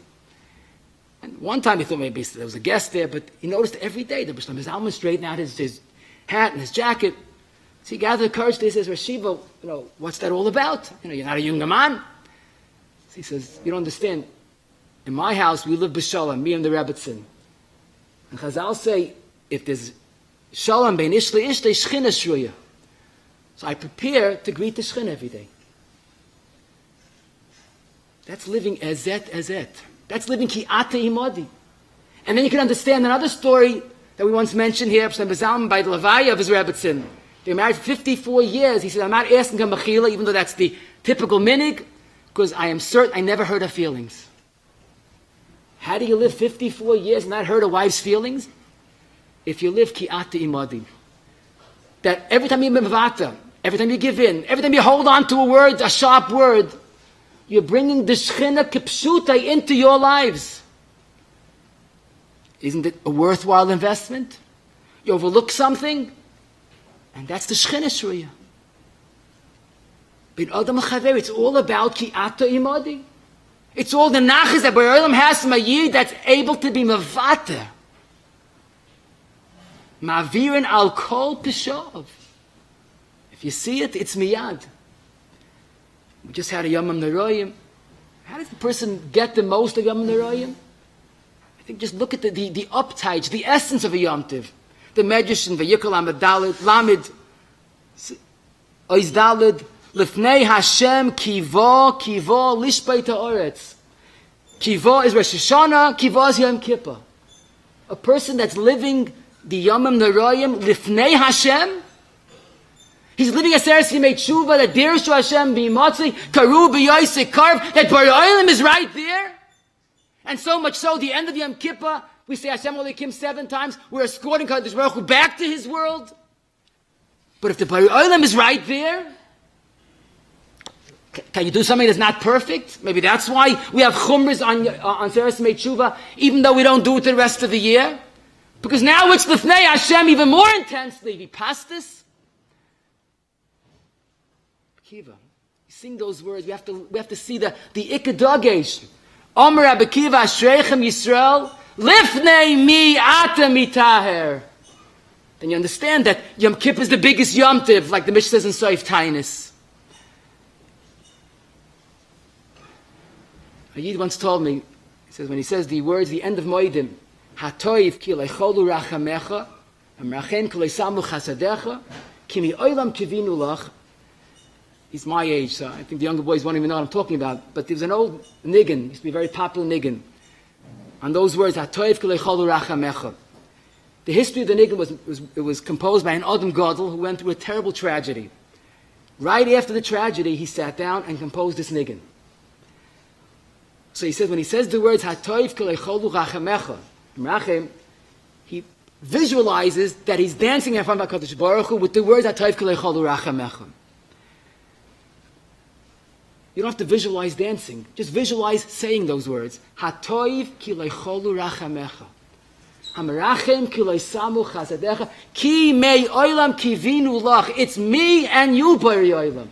And one time he thought maybe there was a guest there, but he noticed every day that Shlomo Zalman straightened out his hat and his jacket. So he gathered the courage to say, Rashiva, what's that all about? You're not a young man. So he says, you don't understand. In my house, we live b'shalom, me and the Rebbetzin. And Chazal say, if there's shalom bein ish le ish, there's shchina shruya. So I prepare to greet the shchina every day. That's living ezet. That's living ki'ata imadi. And then you can understand another story that we once mentioned here, by the Levaya of his Rebbetzin. They were married for 54 years. He said, I'm not asking him mechila, even though that's the typical minig, because I am certain I never hurt her feelings. How do you live 54 years and not hurt a wife's feelings? If you live ki'ata imadi. That every time you mevata, every time you give in, every time you hold on to a word, a sharp word, you're bringing the shchina kipshuta into your lives. Isn't it a worthwhile investment? You overlook something, and that's the shchina shruya. Bin Adam Chaver, it's all about ki'ata imadi. It's all the nachas that B'rei Olam has from a yid that's able to be mavater. Ma'avirin al kol pishov. If you see it, it's miyad. We just had a Yom Neroyim. How does the person get the most of Yom Neroyim? I think just look at the uptides, the essence of a Yom Tiv. The Medrash in Vayikol Amid Daled, Lamed, Oiz Daled, Lifnei Hashem kivo lishbei ta'oretz. Kivo is Rosh Hashanah, kivo is Yom Kippur. A person that's living the Yomim Narayim Lifnei Hashem, he's living a Seres Yimei Tshuva, that Dirshu Hashem b'Yimatzi, Karu b'Yoisik Karv, that Bar Olam is right there. And so much so, the end of Yom Kippur, we say Hashem Elokim 7 times, we're escorting Kadosh Baruch Hu back to His world. But if the Bar Olam is right there, can you do something that's not perfect? Maybe that's why we have chumras on Seres Yimei Tshuva, even though we don't do it the rest of the year. Because now it's Lifnei Hashem even more intensely. We pass this. Kiva, you sing those words. We have to see the Ikadogesh. Omer Rabbi Kiva Ashreichem Yisrael Lifnei mi ata mitaher. Then you understand that Yom Kippur is the biggest Yom Tiv, like the Mishnah says in Soif Tainus. A Yid once told me, he says, when he says the words, the end of Moedim, Hatoiv ki leicholu rachamecha, amrachen ki leisamu chasadecha, ki mi oilam kivinu lach. He's my age, so I think the younger boys won't even know what I'm talking about. But there was an old niggin, used to be a very popular niggin, on those words, Hatoiv ki leicholu rachamecha. The history of the niggin was composed by an Adam Gadol who went through a terrible tragedy. Right after the tragedy, he sat down and composed this niggin. So he says, when he says the words, Hatoiv ki leicholu rachamecha, he visualizes that he's dancing in front of HaKadosh Baruch Hu with the words Hatoiv ki leicholu rachamecha. You don't have to visualize dancing. Just visualize saying those words. Hatoiv ki leicholu rachamecha. Hamerachem ki leisamu chasadecha. Ki mei oilam kivinu lach. It's me and you, Bari Oilam.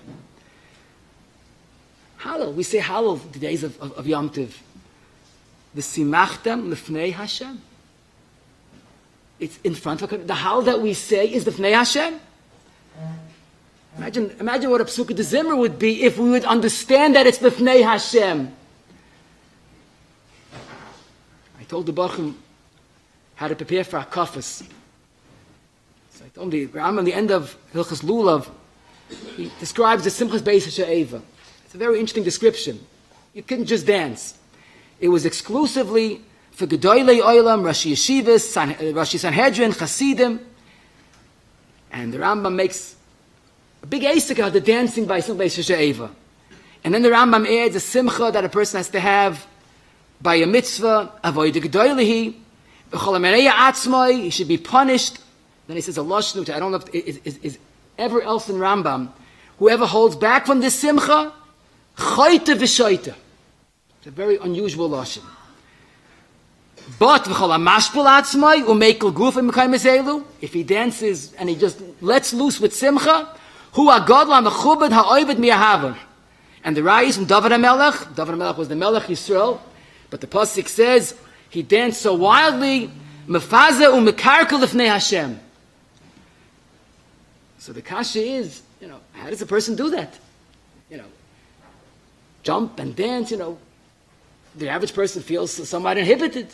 Hallel. We say Hallel the days of Yom Tov. V'simachtem lefnei Hashem. It's in front of HaKadosh. The Hallel that we say is lefnei Hashem. Imagine what a Psukkah de Zimmer would be if we would understand that it's lefnei Hashem. I told the Bachim how to prepare for Hakafas. So I told him, the Rambam at the end of Hilchas Lulav, he describes the Simchas Beis HaShe'eva. It's a very interesting description. You couldn't just dance. It was exclusively for Gedolei Olam, Rashi Yeshivas, Rashi Sanhedrin, Chasidim. And the Rambam makes a big asik out of the dancing by Simchas Beis HaShe'eva. And then the Rambam adds a simcha that a person has to have by a mitzvah, Avoid Gedolehi, B'chol HaMereya Atzmai, he should be punished. Then he says a lashon, which I don't know if is ever else in Rambam. Whoever holds back from this simcha, Chayte v'shoyte. It's a very unusual lashon. But v'chol ha'mashpil atzmai u'meikel gufim mekayim ezelu. If he dances and he just lets loose with simcha, hu ha'gadol ha'mechubed ha'oived mi'ahavah. And the Rayis from David HaMelech. David HaMelech was the Melech Yisrael, but the pasuk says he danced so wildly, mefaze u'mekarkel lifnei Hashem. So the kasha is, how does a person do that? Jump and dance, the average person feels somewhat inhibited.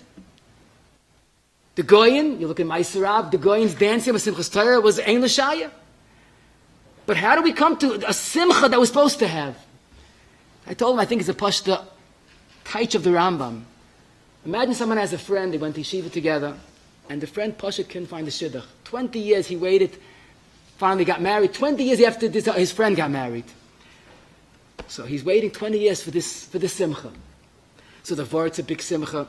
The Goyin, you look at Ma'aseh, the Goyin's dancing with Simchas Torah was Ein L'Shaya. But how do we come to a simcha that we're supposed to have? I told him I think it's a pashta taich of the Rambam. Imagine someone has a friend, they went to yeshiva together, and the friend Pasha couldn't find the shidduch. 20 years he waited, finally got married. 20 years after this, his friend got married. So he's waiting 20 years for this simcha. So the Vort's a big simcha,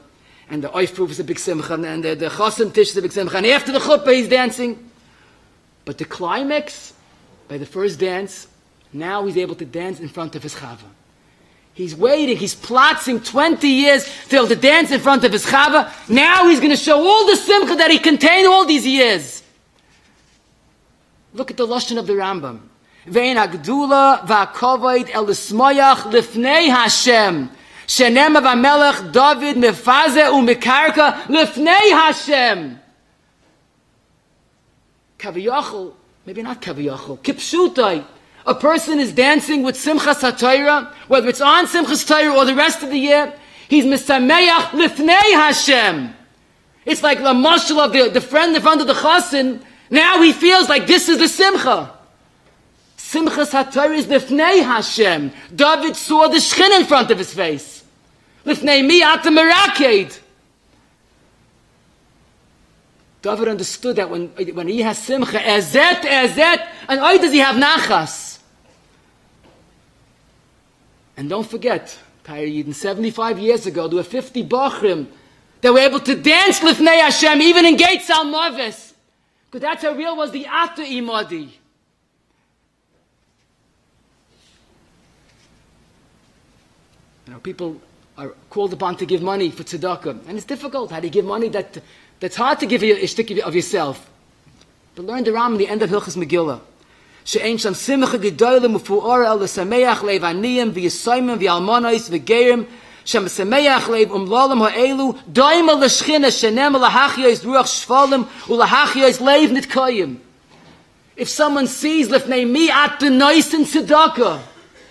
and the Oifruf is a big simcha, and the Chosim Tish is a big simcha, and after the chuppah he's dancing. But the climax, by the first dance, now he's able to dance in front of his chava. He's waiting, he's plotzing 20 years till the dance in front of his chava. Now he's going to show all the simcha that he contained all these years. Look at the lashon of the Rambam. Ve'en ha'gdula va'kovod el l'smoyach lifnei Hashem. Shenem v'melech David mefaze u'mekarka lifnei Hashem. Kaviyachol, maybe not kaviyachol, kipshutai. A person is dancing with Simchas HaTorah, whether it's on Simchas Torah or the rest of the year, he's misameach lifnei Hashem. It's like the mashal of the friend in front of the chasen. Now he feels like this is the simcha. Simchas HaTorah is Lifnei Hashem. David saw the Shechin in front of his face. Lifnei mi ata meraked. David understood that when he has Simcha, ezet, and why does he have Nachas? And don't forget, Tyre Yidden, 75 years ago, there were 50 Bachrim that were able to dance Lifnei Hashem, even in Gates Al-Mavis. Because that's how real was the Ata Imadi. People are called upon to give money for tzedakah. And it's difficult. How do you give money that's hard to give you a shtik of yourself? But learn the Ram in the end of Hilchas Megillah. She'ein sham simcha gedoyle mufu'ora el l'sameach lev aniyim v'yisoymim v'almonois v'gerim shem sameach lev umlolam ha'elu doima l'shchina shenem l'hachiyos ruach shvalim u'l'hachiyos lev nitkoyim. If someone sees lifnei mi at the nois in tzedakah,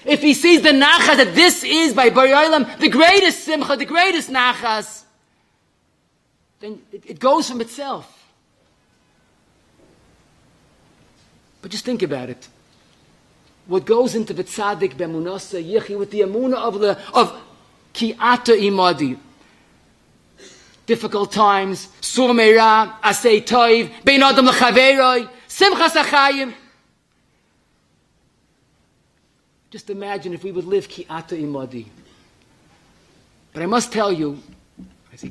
if he sees the nachas that this is by Bari Olam the greatest simcha, the greatest nachas, then it goes from itself. But just think about it. What goes into the tzaddik b'emunasa yichi with the emunah of ki ata imadi. Difficult times, sur meira, asay toiv, bein adam l'chaveroi, simchas achayim. Just imagine if we would live ki ata imadi. But I must tell you, I see,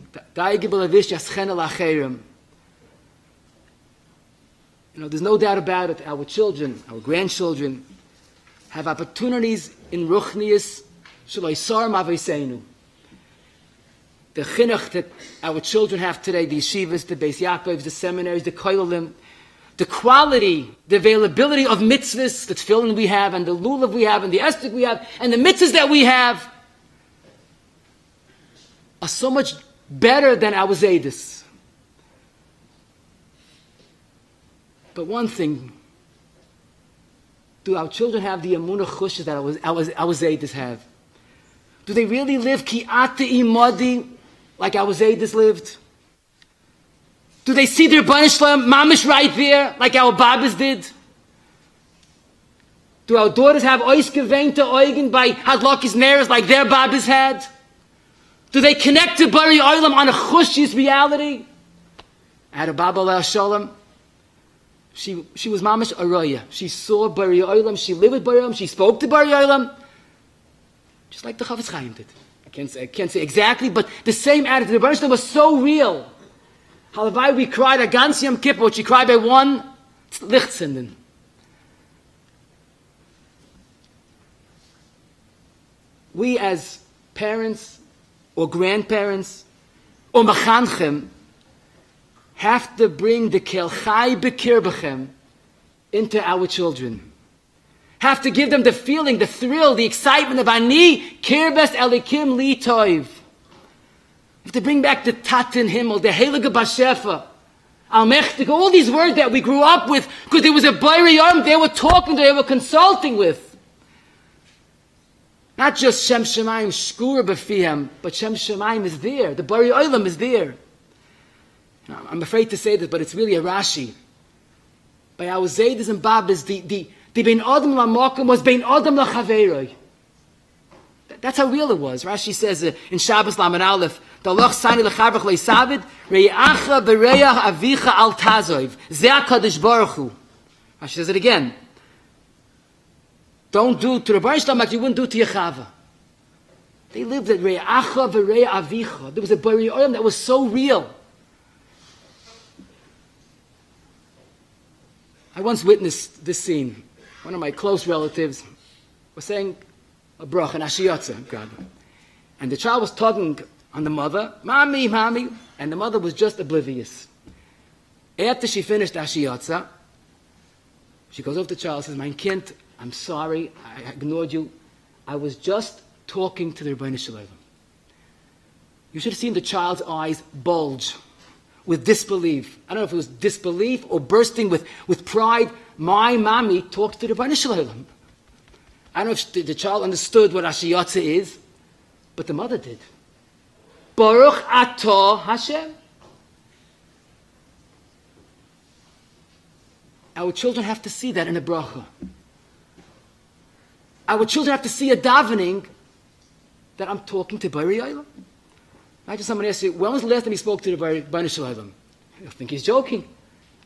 there's no doubt about it. Our children, our grandchildren, have opportunities in Ruchnius Shaloi Sar Maveseinu. The chinuch that our children have today, the yeshivas, the Beis Yaakovs, the seminaries, the koilim, the quality, the availability of mitzvahs, the tefillin we have, and the lulav we have, and the estik we have, and the mitzvahs that we have, are so much better than our zaydis. But one thing, do our children have the emunah chushes that our zaydis have? Do they really live ki ata imadi like our zaydis lived? Do they see their Rebbeinu Shalom mamish right there, like our babas did? Do our daughters have ois geveinte Eugen by hadlokis neres like their babas had? Do they connect to Bari Olam on a chushis reality? I had a Baba Leah Shalom. She was mamish aroya. She saw Bari Olam. She lived with Bari Olam. She spoke to Bari Olam, just like the Chavetz Chaim did. I can't say exactly, but the same attitude. The Rebbeinu Shalom was so real. Halavai, we cried at Gans Yom Kippur, which she cried by one lichtsinden. We as parents or grandparents or machanchim have to bring the kel chai bekirbechem into our children. Have to give them the feeling, the thrill, the excitement of ani kirbes elikim li toiv. Have to bring back the Tatin Himmel, the Heilige Bashefa, Al-Mechtig, all these words that we grew up with, because there was a Bari Yom they were talking to, they were consulting with. Not just Shem Shemayim Shkura B'Fihem, but Shem Shemayim is there. The Bari Olam is there. Now, I'm afraid to say this, but it's really a Rashi. By our Zaydis and Babas, the Bein Adam LaMokim was Bein Adam LaChaveroi. That's how real it was. Rashi says in Shabbos Lamed Aleph, "Dalach sani lechavach leisavid reyacha bereya avicha al tazoiv ze HaKadosh Baruch Hu." Rashi says it again. Don't do to the Rebbeinu Shalom like you wouldn't do to your chava. They lived at reyacha bereya avicha. There was a Bari Olam that was so real. I once witnessed this scene. One of my close relatives was saying a brach, an ashiyotza, God. And the child was talking on the mother, Mommy, Mommy, and the mother was just oblivious. After she finished ashiyotza, she goes over to the child and says, Mein Kind, I'm sorry, I ignored you. I was just talking to the Rebbeinu Shalom. You should have seen the child's eyes bulge with disbelief. I don't know if it was disbelief or bursting with pride. My mommy talked to the Rebbeinu Shalom. I don't know if the child understood what Ashiyotze is, but the mother did. Baruch Atah Hashem. Our children have to see that in a bracha. our children have to see a davening that I'm talking to Bari Olam. Imagine someone asks you, when was the last time he spoke to the Bari Shalom? I think he's joking.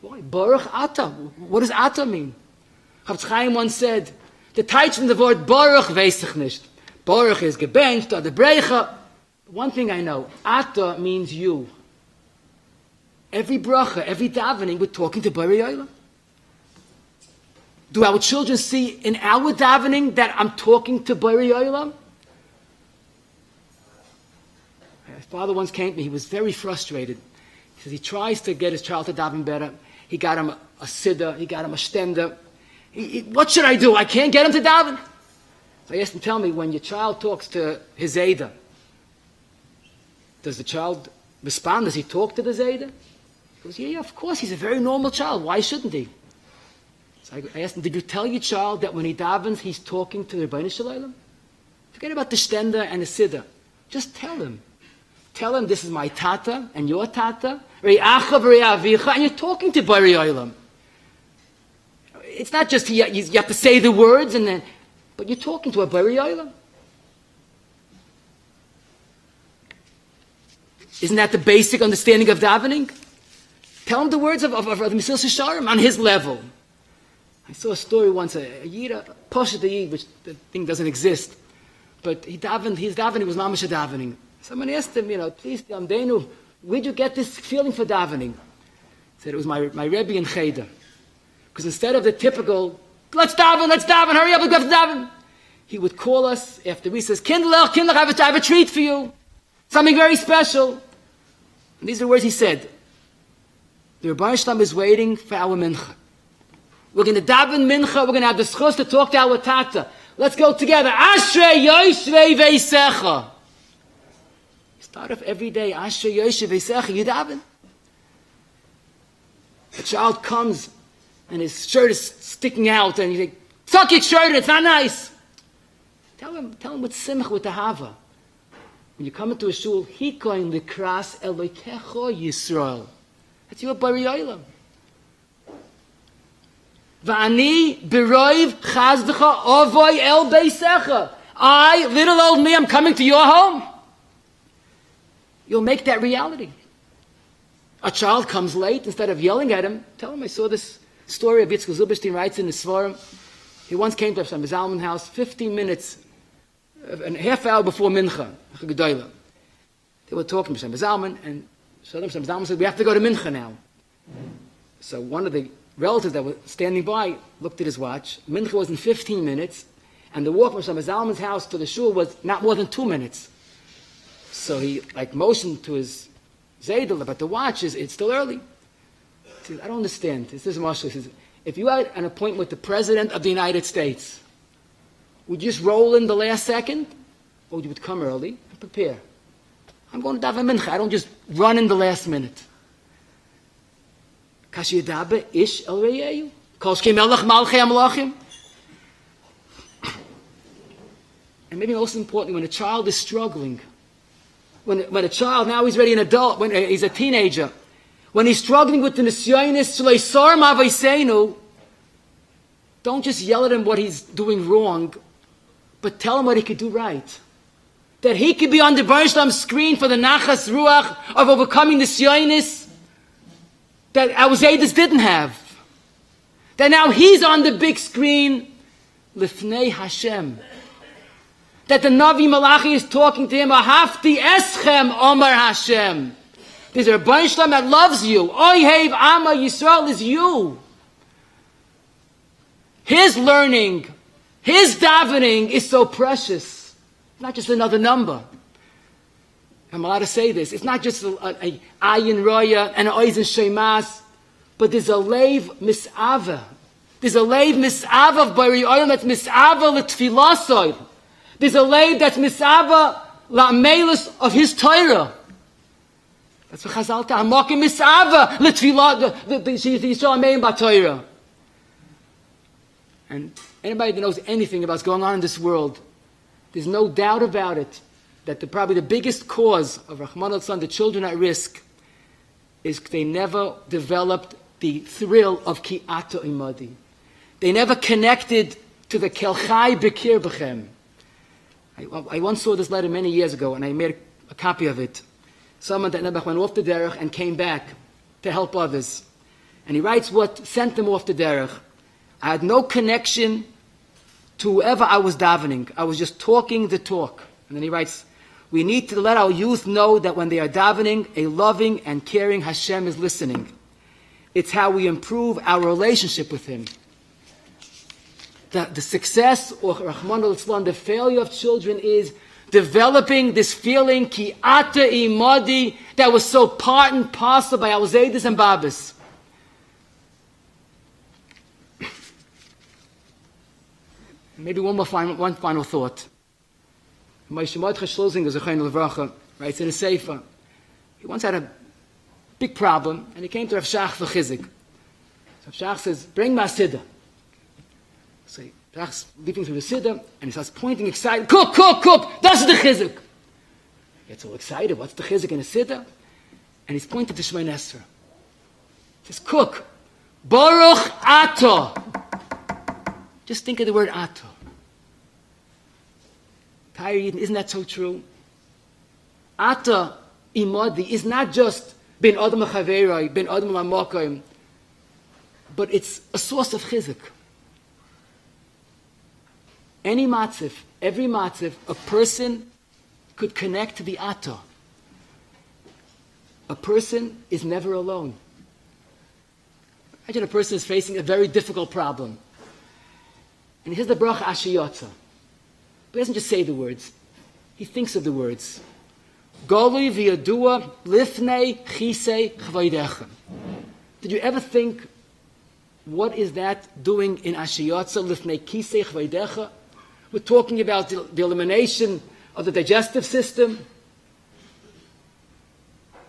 Why? Baruch Ata. What does Ata mean? Chavetz Chaim once said, the title from the word Baruch weiß ich nicht. Baruch is gebencht, or the brecha. One thing I know, Ata means you. Every bracha, every davening, we're talking to Bari Olam. Do our children see in our davening that I'm talking to Bari Olam? My father once came to me, he was very frustrated. He says he tries to get his child to daven better. He got him a siddur, he got him a stender. What should I do? I can't get him to daven. So I asked him, tell me, when your child talks to his Zayda, does the child respond? Does he talk to the Zayda? He goes, yeah, of course, he's a very normal child. Why shouldn't he? So I asked him, did you tell your child that when he davens, he's talking to the Rebbeinu Shalom? Forget about the stender and the siddur. Just tell him. Tell him, this is my tata and your tata, and you're talking to Bari Olam. It's not just you have to say the words, but you're talking to a Bari Olam. Isn't that the basic understanding of davening? Tell him the words of the Mesilas Yesharim on his level. I saw a story once, a Yid, a Pasha Yid, which the thing doesn't exist, but his davening was mamash davening. Someone asked him, please, Denu, where'd you get this feeling for davening? He said, it was my Rebbe in Cheder. Because instead of the typical, let's daven, hurry up, we have to daven. He would call us after we says, Kindler, I have a treat for you. Something very special. And these are the words he said. The Rebbeinu Shalom is waiting for our mincha. We're going to daven mincha, we're going to have the schus to talk to our tata. Let's go together. Ashrei Yoshrei Veisecha. Start off every day, Ashrei Yoshrei Veisecha, you daven. A child comes and his shirt is sticking out and you think, suck your shirt, it's not nice. Tell him with simcha, with ahava. When you come into a shul, hikoin likras Elokecho Yisrael. That's your Bari Olam. Va'ani biroiv chazdecha ovoi el beisecha. I, little old me, I'm coming to your home. You'll make that reality. A child comes late, instead of yelling at him, tell him, I saw this story of Yitzchak Zilberstein writes in the Svarim. He once came to Hashem Zalman house 15 minutes, a half hour before Mincha. They were talking to Hashem Zalman, and Hashem Zalman said, we have to go to Mincha now. So one of the relatives that were standing by looked at his watch. Mincha was in 15 minutes, and the walk from Hashem Zalman's house to the shul was not more than 2 minutes. So he motioned to his Zaydel, but the watch it's still early. He says, I don't understand. This is Moshe. He says, if you had an appointment with the President of the United States, would you just roll in the last second? Or you would come early and prepare? I'm going to daven mincha. I don't just run in the last minute. Kashi yadabe ish el reyeyu. Kol shkei melech malchei amlachim. And maybe most importantly, when a child is struggling, when a child, now he's already an adult, when he's a teenager, when he's struggling with the nisyonis shlei sar mavaseinu, don't just yell at him what he's doing wrong, but tell him what he could do right. That he could be on the Baruch Shalom's screen for the nachas ruach of overcoming the nisyonis that our Zaydas didn't have. That now he's on the big screen, lifnei Hashem. That the Navi Malachi is talking to him, Ahafti eschem Omer Hashem. There's a Rebbeinu Shalom that loves you. Oyhev Ama Yisrael is you. His learning, his davening is so precious. It's not just another number. I'm allowed to say this. It's not just a ayin roya and an oizen shemas, but there's a leiv misava. There's a leiv misava of Bari Olam that's misava l'tfilasoi. There's a leiv that's misava la'amelus of his Torah. That's what Chazal tell. Hamakim misava l'tfilah the Yisrael amein b'Torah. And anybody that knows anything about what's going on in this world, there's no doubt about it that probably the biggest cause of Rahman al-San, the children at risk, is they never developed the thrill of Ki'ata Imadi. They never connected to the Kelchai Bekir Bechem. I once saw this letter many years ago, and I made a copy of it. Someone that Nebuch went off the derech and came back to help others. And he writes what sent them off the derech. I had no connection to whoever I was davening. I was just talking the talk. And then he writes, we need to let our youth know that when they are davening, a loving and caring Hashem is listening. It's how we improve our relationship with Him. The success, or Rahman al-Islam, the failure of children is developing this feeling, ki ata imadi, that was so part and parcel by our Zaydis and Babas. Maybe one final thought. Moshe Mordechai Schloesinger, Zechayim Levracha, writes in a sefer. He once had a big problem, and he came to Rav Shach for Chizik. So Rav Shach says, bring my Siddur. So Shach's leaping through the Siddur, and he starts pointing excited, cook, that's the Chizik. He gets all excited, what's the Chizik in the Siddur? And he's pointing to Shemay Nesra. He says, cook, Baruch Ato. Just think of the word Ato. Isn't that so true? Ata Imadi is not just bin Adam Chaverai, bin Adam Lamokim, but it's a source of chizuk. Any matzif, every matzif, a person could connect to the Ata. A person is never alone. Imagine a person is facing a very difficult problem. And here's the bracha Ashiyotza. But he doesn't just say the words. He thinks of the words. Golui v'yadua lifnei chisei chvaydechem. Did you ever think, what is that doing in Ashiyotza, lifnei chisei chvaydechem? We're talking about the elimination of the digestive system.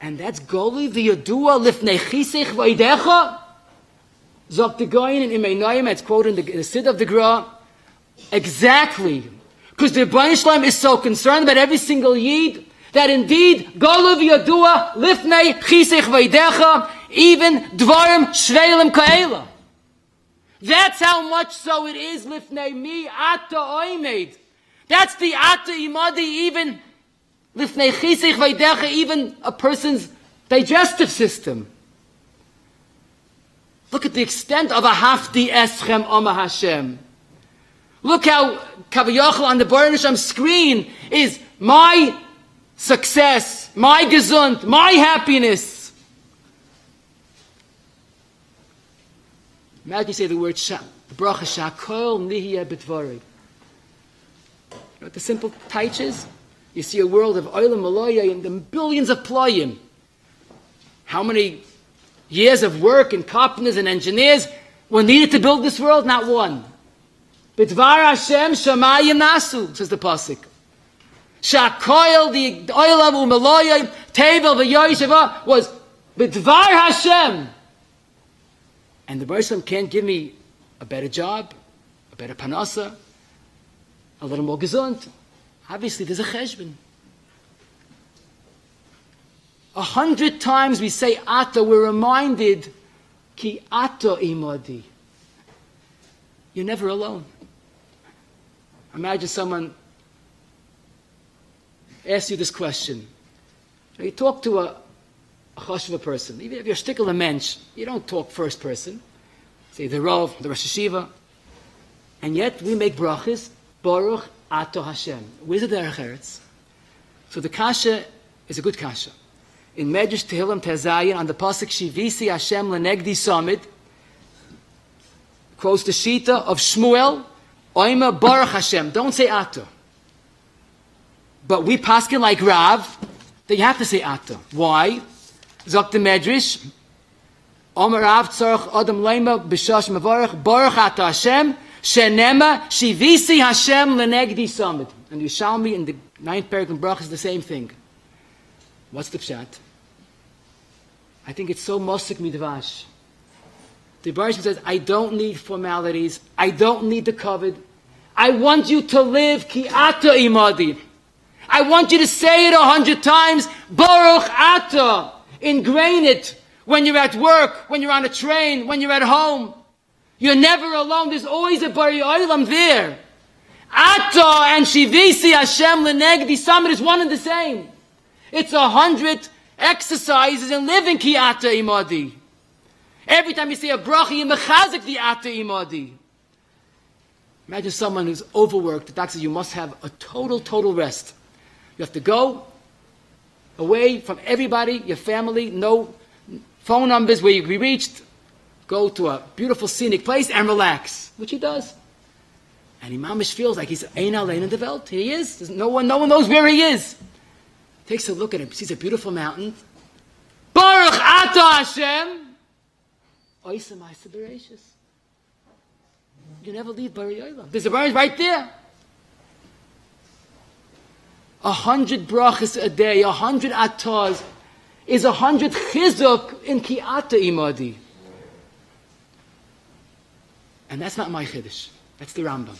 And that's Golui v'yadua lifnei chisei chvaydechem? Zok the Goyin in Imadi, it's quoted in the Siddur of the Gra. Exactly. Because the Rebbeinu Shalom is so concerned about every single Yid that indeed, Golu v'yadua lifnei chisech v'yidecha, even dvarim shveilim ka'ela. That's how much so it is lifnei mi ata oimed. That's the ata imadi, even lifnei chisech v'yidecha, even a person's digestive system. Look at the extent of a hafti eschem Oma Hashem. Look how Kavayachal on the Baruch Hashem screen is my success, my gesund, my happiness. Imagine you say the word the bracha shakol nihya b'tvari. You know what the simple taich is? You see a world of olam maloya and the billions of ployim. How many years of work and carpenters and engineers were needed to build this world? Not one. B'dvar Hashem shamayim nasu, says the pasuk. Shakoil the oilam u'meloyim tevel v'yoysheva was b'dvar Hashem. And the Baruch Hashem can't give me a better job, a better panasa, a little more gesund. Obviously, there's a cheshbon. 100 times we say Ata, we're reminded ki Ata imadi. You're never alone. Imagine someone asks you this question. You talk to a chashuva person. Even if you're shtickle a mensch, you don't talk first person. Say the Rav, the Rosh Hashiva. And yet we make brachas, Baruch Ato Hashem. Where's the derech eretz? So the kasha is a good kasha. In Medrash Tehillim Tezayin, on the pasuk Shivisi Hashem Lenegdi Samid, quotes the Shita of Shmuel, Oima Baruch Hashem. Don't say Ato. But we paskin like Rav, that you have to say Ato. Why? Zok the Medrash, Omer Rav Tzarech Adam Leima B'Shash Mavarech Baruch Ato Hashem Shenema Shivisi Hashem Lenegdi Samid. And Yishalmi in the 9th parak in Brach is the same thing. What's the pshat? I think it's so mosik midvash. The Baruch says, I don't need formalities. I don't need the covet. I want you to live ki ata imadi. I want you to say it 100 times. Baruch ata. Ingrain it when you're at work, when you're on a train, when you're at home. You're never alone. There's always a Bari Olam there. Ata and Shivisi Hashem Lenegdi Summit is one and the same. It's 100 exercises in living Ki Ata Imadi. Every time you say a bracha, you mechazik the Ata Imadi. Imagine someone who's overworked. The doctor says you must have a total rest. You have to go away from everybody, your family, no phone numbers where you can be reached. Go to a beautiful scenic place and relax, which he does. And he mamish feels like he's ein alein in the Welt. He is. No one knows where he is. Takes a look at him, sees a beautiful mountain. Baruch Ata Hashem. Oisem Aisa Bereshis. You never leave Bari Olam. There's a Bari right there. 100 brachas a day, 100 atas, is 100 chizuk in Ki Ata Imadi. And that's not my chiddush. That's the Rambam.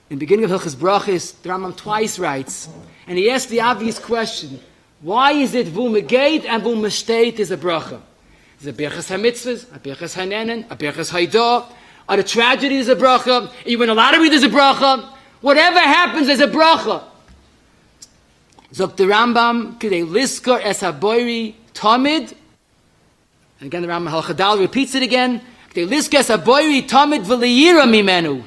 In the beginning of Hilchos Brachos, the Rambam twice writes, and he asks the obvious question, why is it vu megate and vu meshtate is a bracha? Is it berachas ha-mitzvahs, a berachas ha-nenen, a berachas ha-idah, are the tragedies a bracha? You win a lottery, there's a bracha. Whatever happens, there's a bracha. Zok the Rambam, kidei liskar es ha-boiri tamid, and again the Rambam Hal-Chadal repeats it again, kidei liskar es ha-boiri tamid v'liyira mimenu.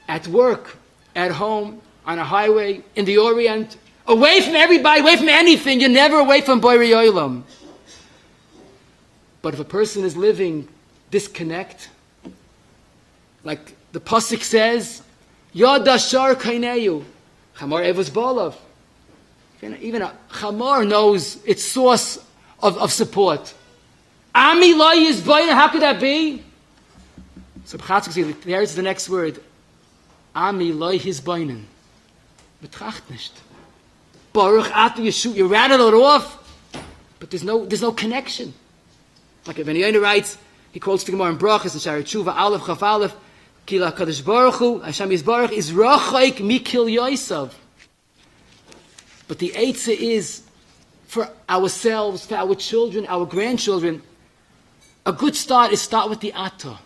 At work, at home, on a highway, in the Orient, away from everybody, away from anything, you're never away from Bori Olam. But if a person is living disconnect, like the Pasuk says, Yad Ashar Kaineyu, Chamar Evos Bolav. Even a Chamar knows its source of support. Ami Lo Yizbayin, how could that be? So there's the next word. Ami Lo Yizbayin. Betracht nicht. Baruch Ata Yeshu, you rattle it off, but there's no connection. Like when Yonah writes, he quotes the Gemara in Brachas, in Shari Tshuva, Aleph, Chaf Aleph, Kila Kadosh Baruch Hu, Hashem Yisbarach, is Rachaik Mikil Yosav. But the Eitzah is, for ourselves, for our children, our grandchildren, a good start is start with the Ata.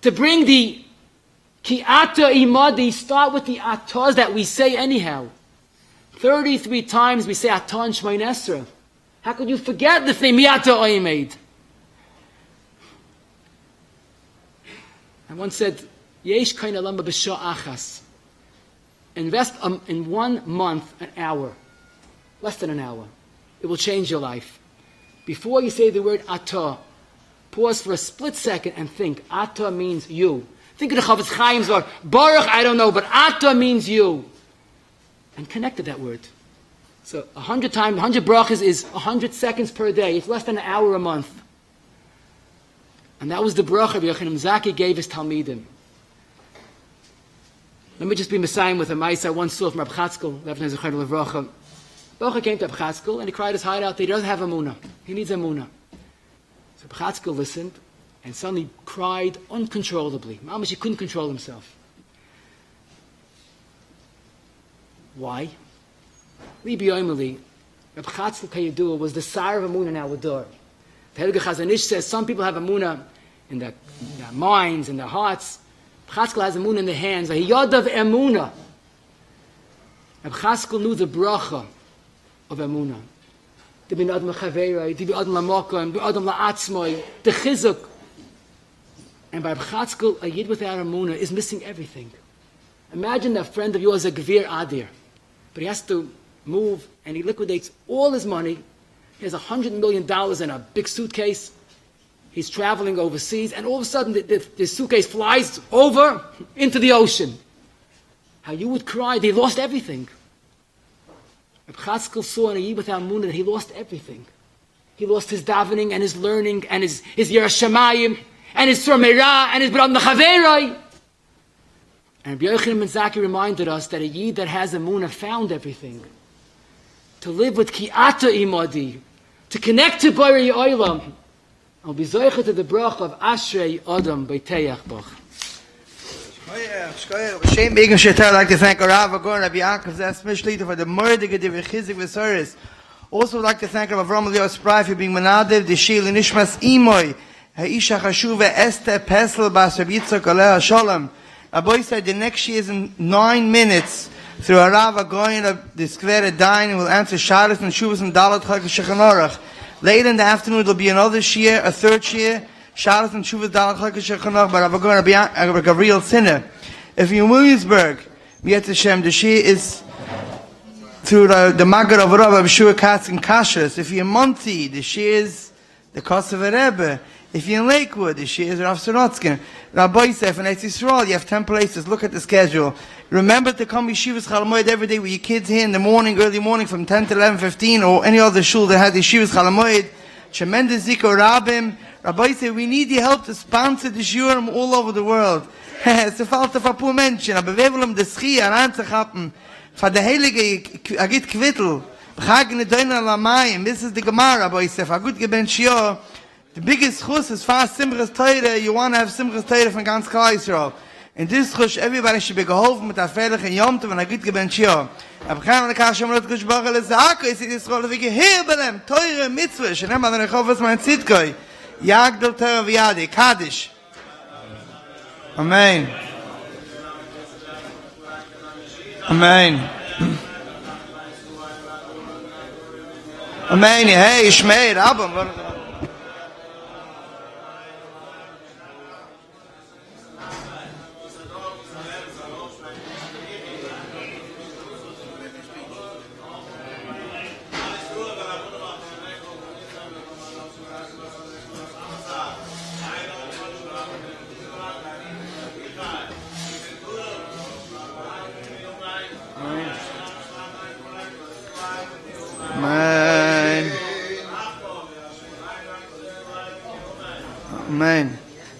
To bring the Ki Ata Imadi, start with the Atas that we say anyhow. 33 times we say Ata and Shemay Nesra. How could you forget the thing, Mi'ata Oimed? I once said, Yesh kain alamba b'sha achas. Invest in 1 month, an hour. Less than an hour. It will change your life. Before you say the word Ata, pause for a split second and think. Ata means you. Think of the Chavetz Chaim's or Baruch, I don't know, but Ata means you. And connect to that word. So 100 times, 100 brachas is 100 seconds per day. It's less than an hour a month. And that was the bracha Rabbi Yochanan Zaki gave his Talmidim. Let me just be Messiah with a mice I once saw from Rabbi Chatzkel, Levnei Zechariah Levracha. Baruch came to Rabbi Chatzkel and he cried his heart out that he doesn't have Emunah. He needs Emunah. So Rabbi Chatzkel listened and suddenly cried uncontrollably. Mamash, he couldn't control himself. Why? Libi Oimeli, Rabbi Chatzkel Kayadua was the sire of Emunah in our door. The Helga Chazanish says some people have Emunah in their minds, in their hearts. Chatzkel has Emunah in the hands. A Yadav Emunah. Rabbi Chatzkel knew the bracha of Emunah. The bin Adam L'Chaveiroi, the bin Adam L'Mokom, the Adam L'Atzmoi, the Chizuk. And by Rabbi Chatzkel, a Yid without Emunah is missing everything. Imagine a friend of yours, a Gvir Adir, but he has to move and he liquidates all his money. He has $100 million in a big suitcase. He's traveling overseas, and all of a sudden the suitcase flies over into the ocean. How you would cry, they lost everything. Reb Chatzkel saw in a Yid without Emunah that he lost everything. He lost his davening and his learning and his Yerah Shamayim and his Sur Meirah and his B'ram Nechaveroi. And Rabbi Yochanan ben Zakkai reminded us that a Yid that has Emunah found everything. To live with Ki Ata Imadi, to connect to Bari Olam, I'll be zoicha to the brach of Ashrei Adam Beiteyach Bach. Shem Begin Shetar, I'd like to thank Rav Agon, Rabbi Yakov Zev, especially for the murder of the Chizik V'Soris. Also, I'd like to thank Rav Avram Eliyahu Spry for being Manadev, the Shil and Ishmas Imoy, Ha'isha Chashuva Esther Pesel Bas Rabbi Yitzchak Aleh Shalom. Rabbi said the next year is in 9 minutes through a Rav going to the square dine and will answer Shabbos and Shuvas and Dalat Chag Shulchan Aruch. Later in the afternoon there will be another shir, a third shir, Shabbos and Shuvas Dalat Chag Shulchan Aruch by Rav Gabriel Sinner. If you're in Williamsburg, Yet Hashem, the shir is through the Maggid of Rav Shua Katz and Kashrus. If you're in Monty, the shir is the Kosovo Rebbe. If you're in Lakewood, the shir is Rav Sorotskin. Rabbi Yosef and Eretz Yisrael, you have 10 places. Look at the schedule. Remember to come Yeshivas Chol Hamoed every day with your kids here in the morning, early morning from 10 to 11:15, or any other shul that has Yeshivas Chol Hamoed. Tremendous Zikor Rabbim. Rabbi Yosef, we need your help to sponsor the shiurim all over the world. Es fällt auf ein paar Menschen, aber wir wollen das Schia anzuhaben. Für die Heilige Agit Kvittel. B'chagene Doiner Lamayim. This is the Gemara, Rabbi Yosef. A good geben shiur. The biggest chus is fast Simchas Torah. You want to have Simchas Torah from ganz Klal Yisrael. In this chus, everybody should be geholfen mit der Freilich in Yom Tov and a good geben shiur. Aber kein man kann schon mal Gush Bachel sagen, ist es Rolle wie gehebelem Torah Mitzvah. Schon einmal dann hoffe es mein Zitkoi. Yagdol Torah V'yadi Kaddish. Amen. Amen. Amen. Hey, Shmei, Rabbim. Amen. Amen.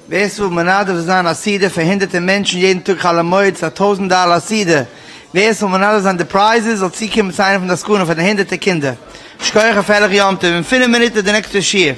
Weißt du, man hat auf seiner Siede verhinderte Menschen jeden Tag Chalamoid, $1,000 Siede. Weißt du, man hat an die Prizes, als sie kommen sein von der Skuna, von den hinderten Kinder. Ich kann euch auf Heilig Yom Tov. In 5 Minuten der nächste Schier.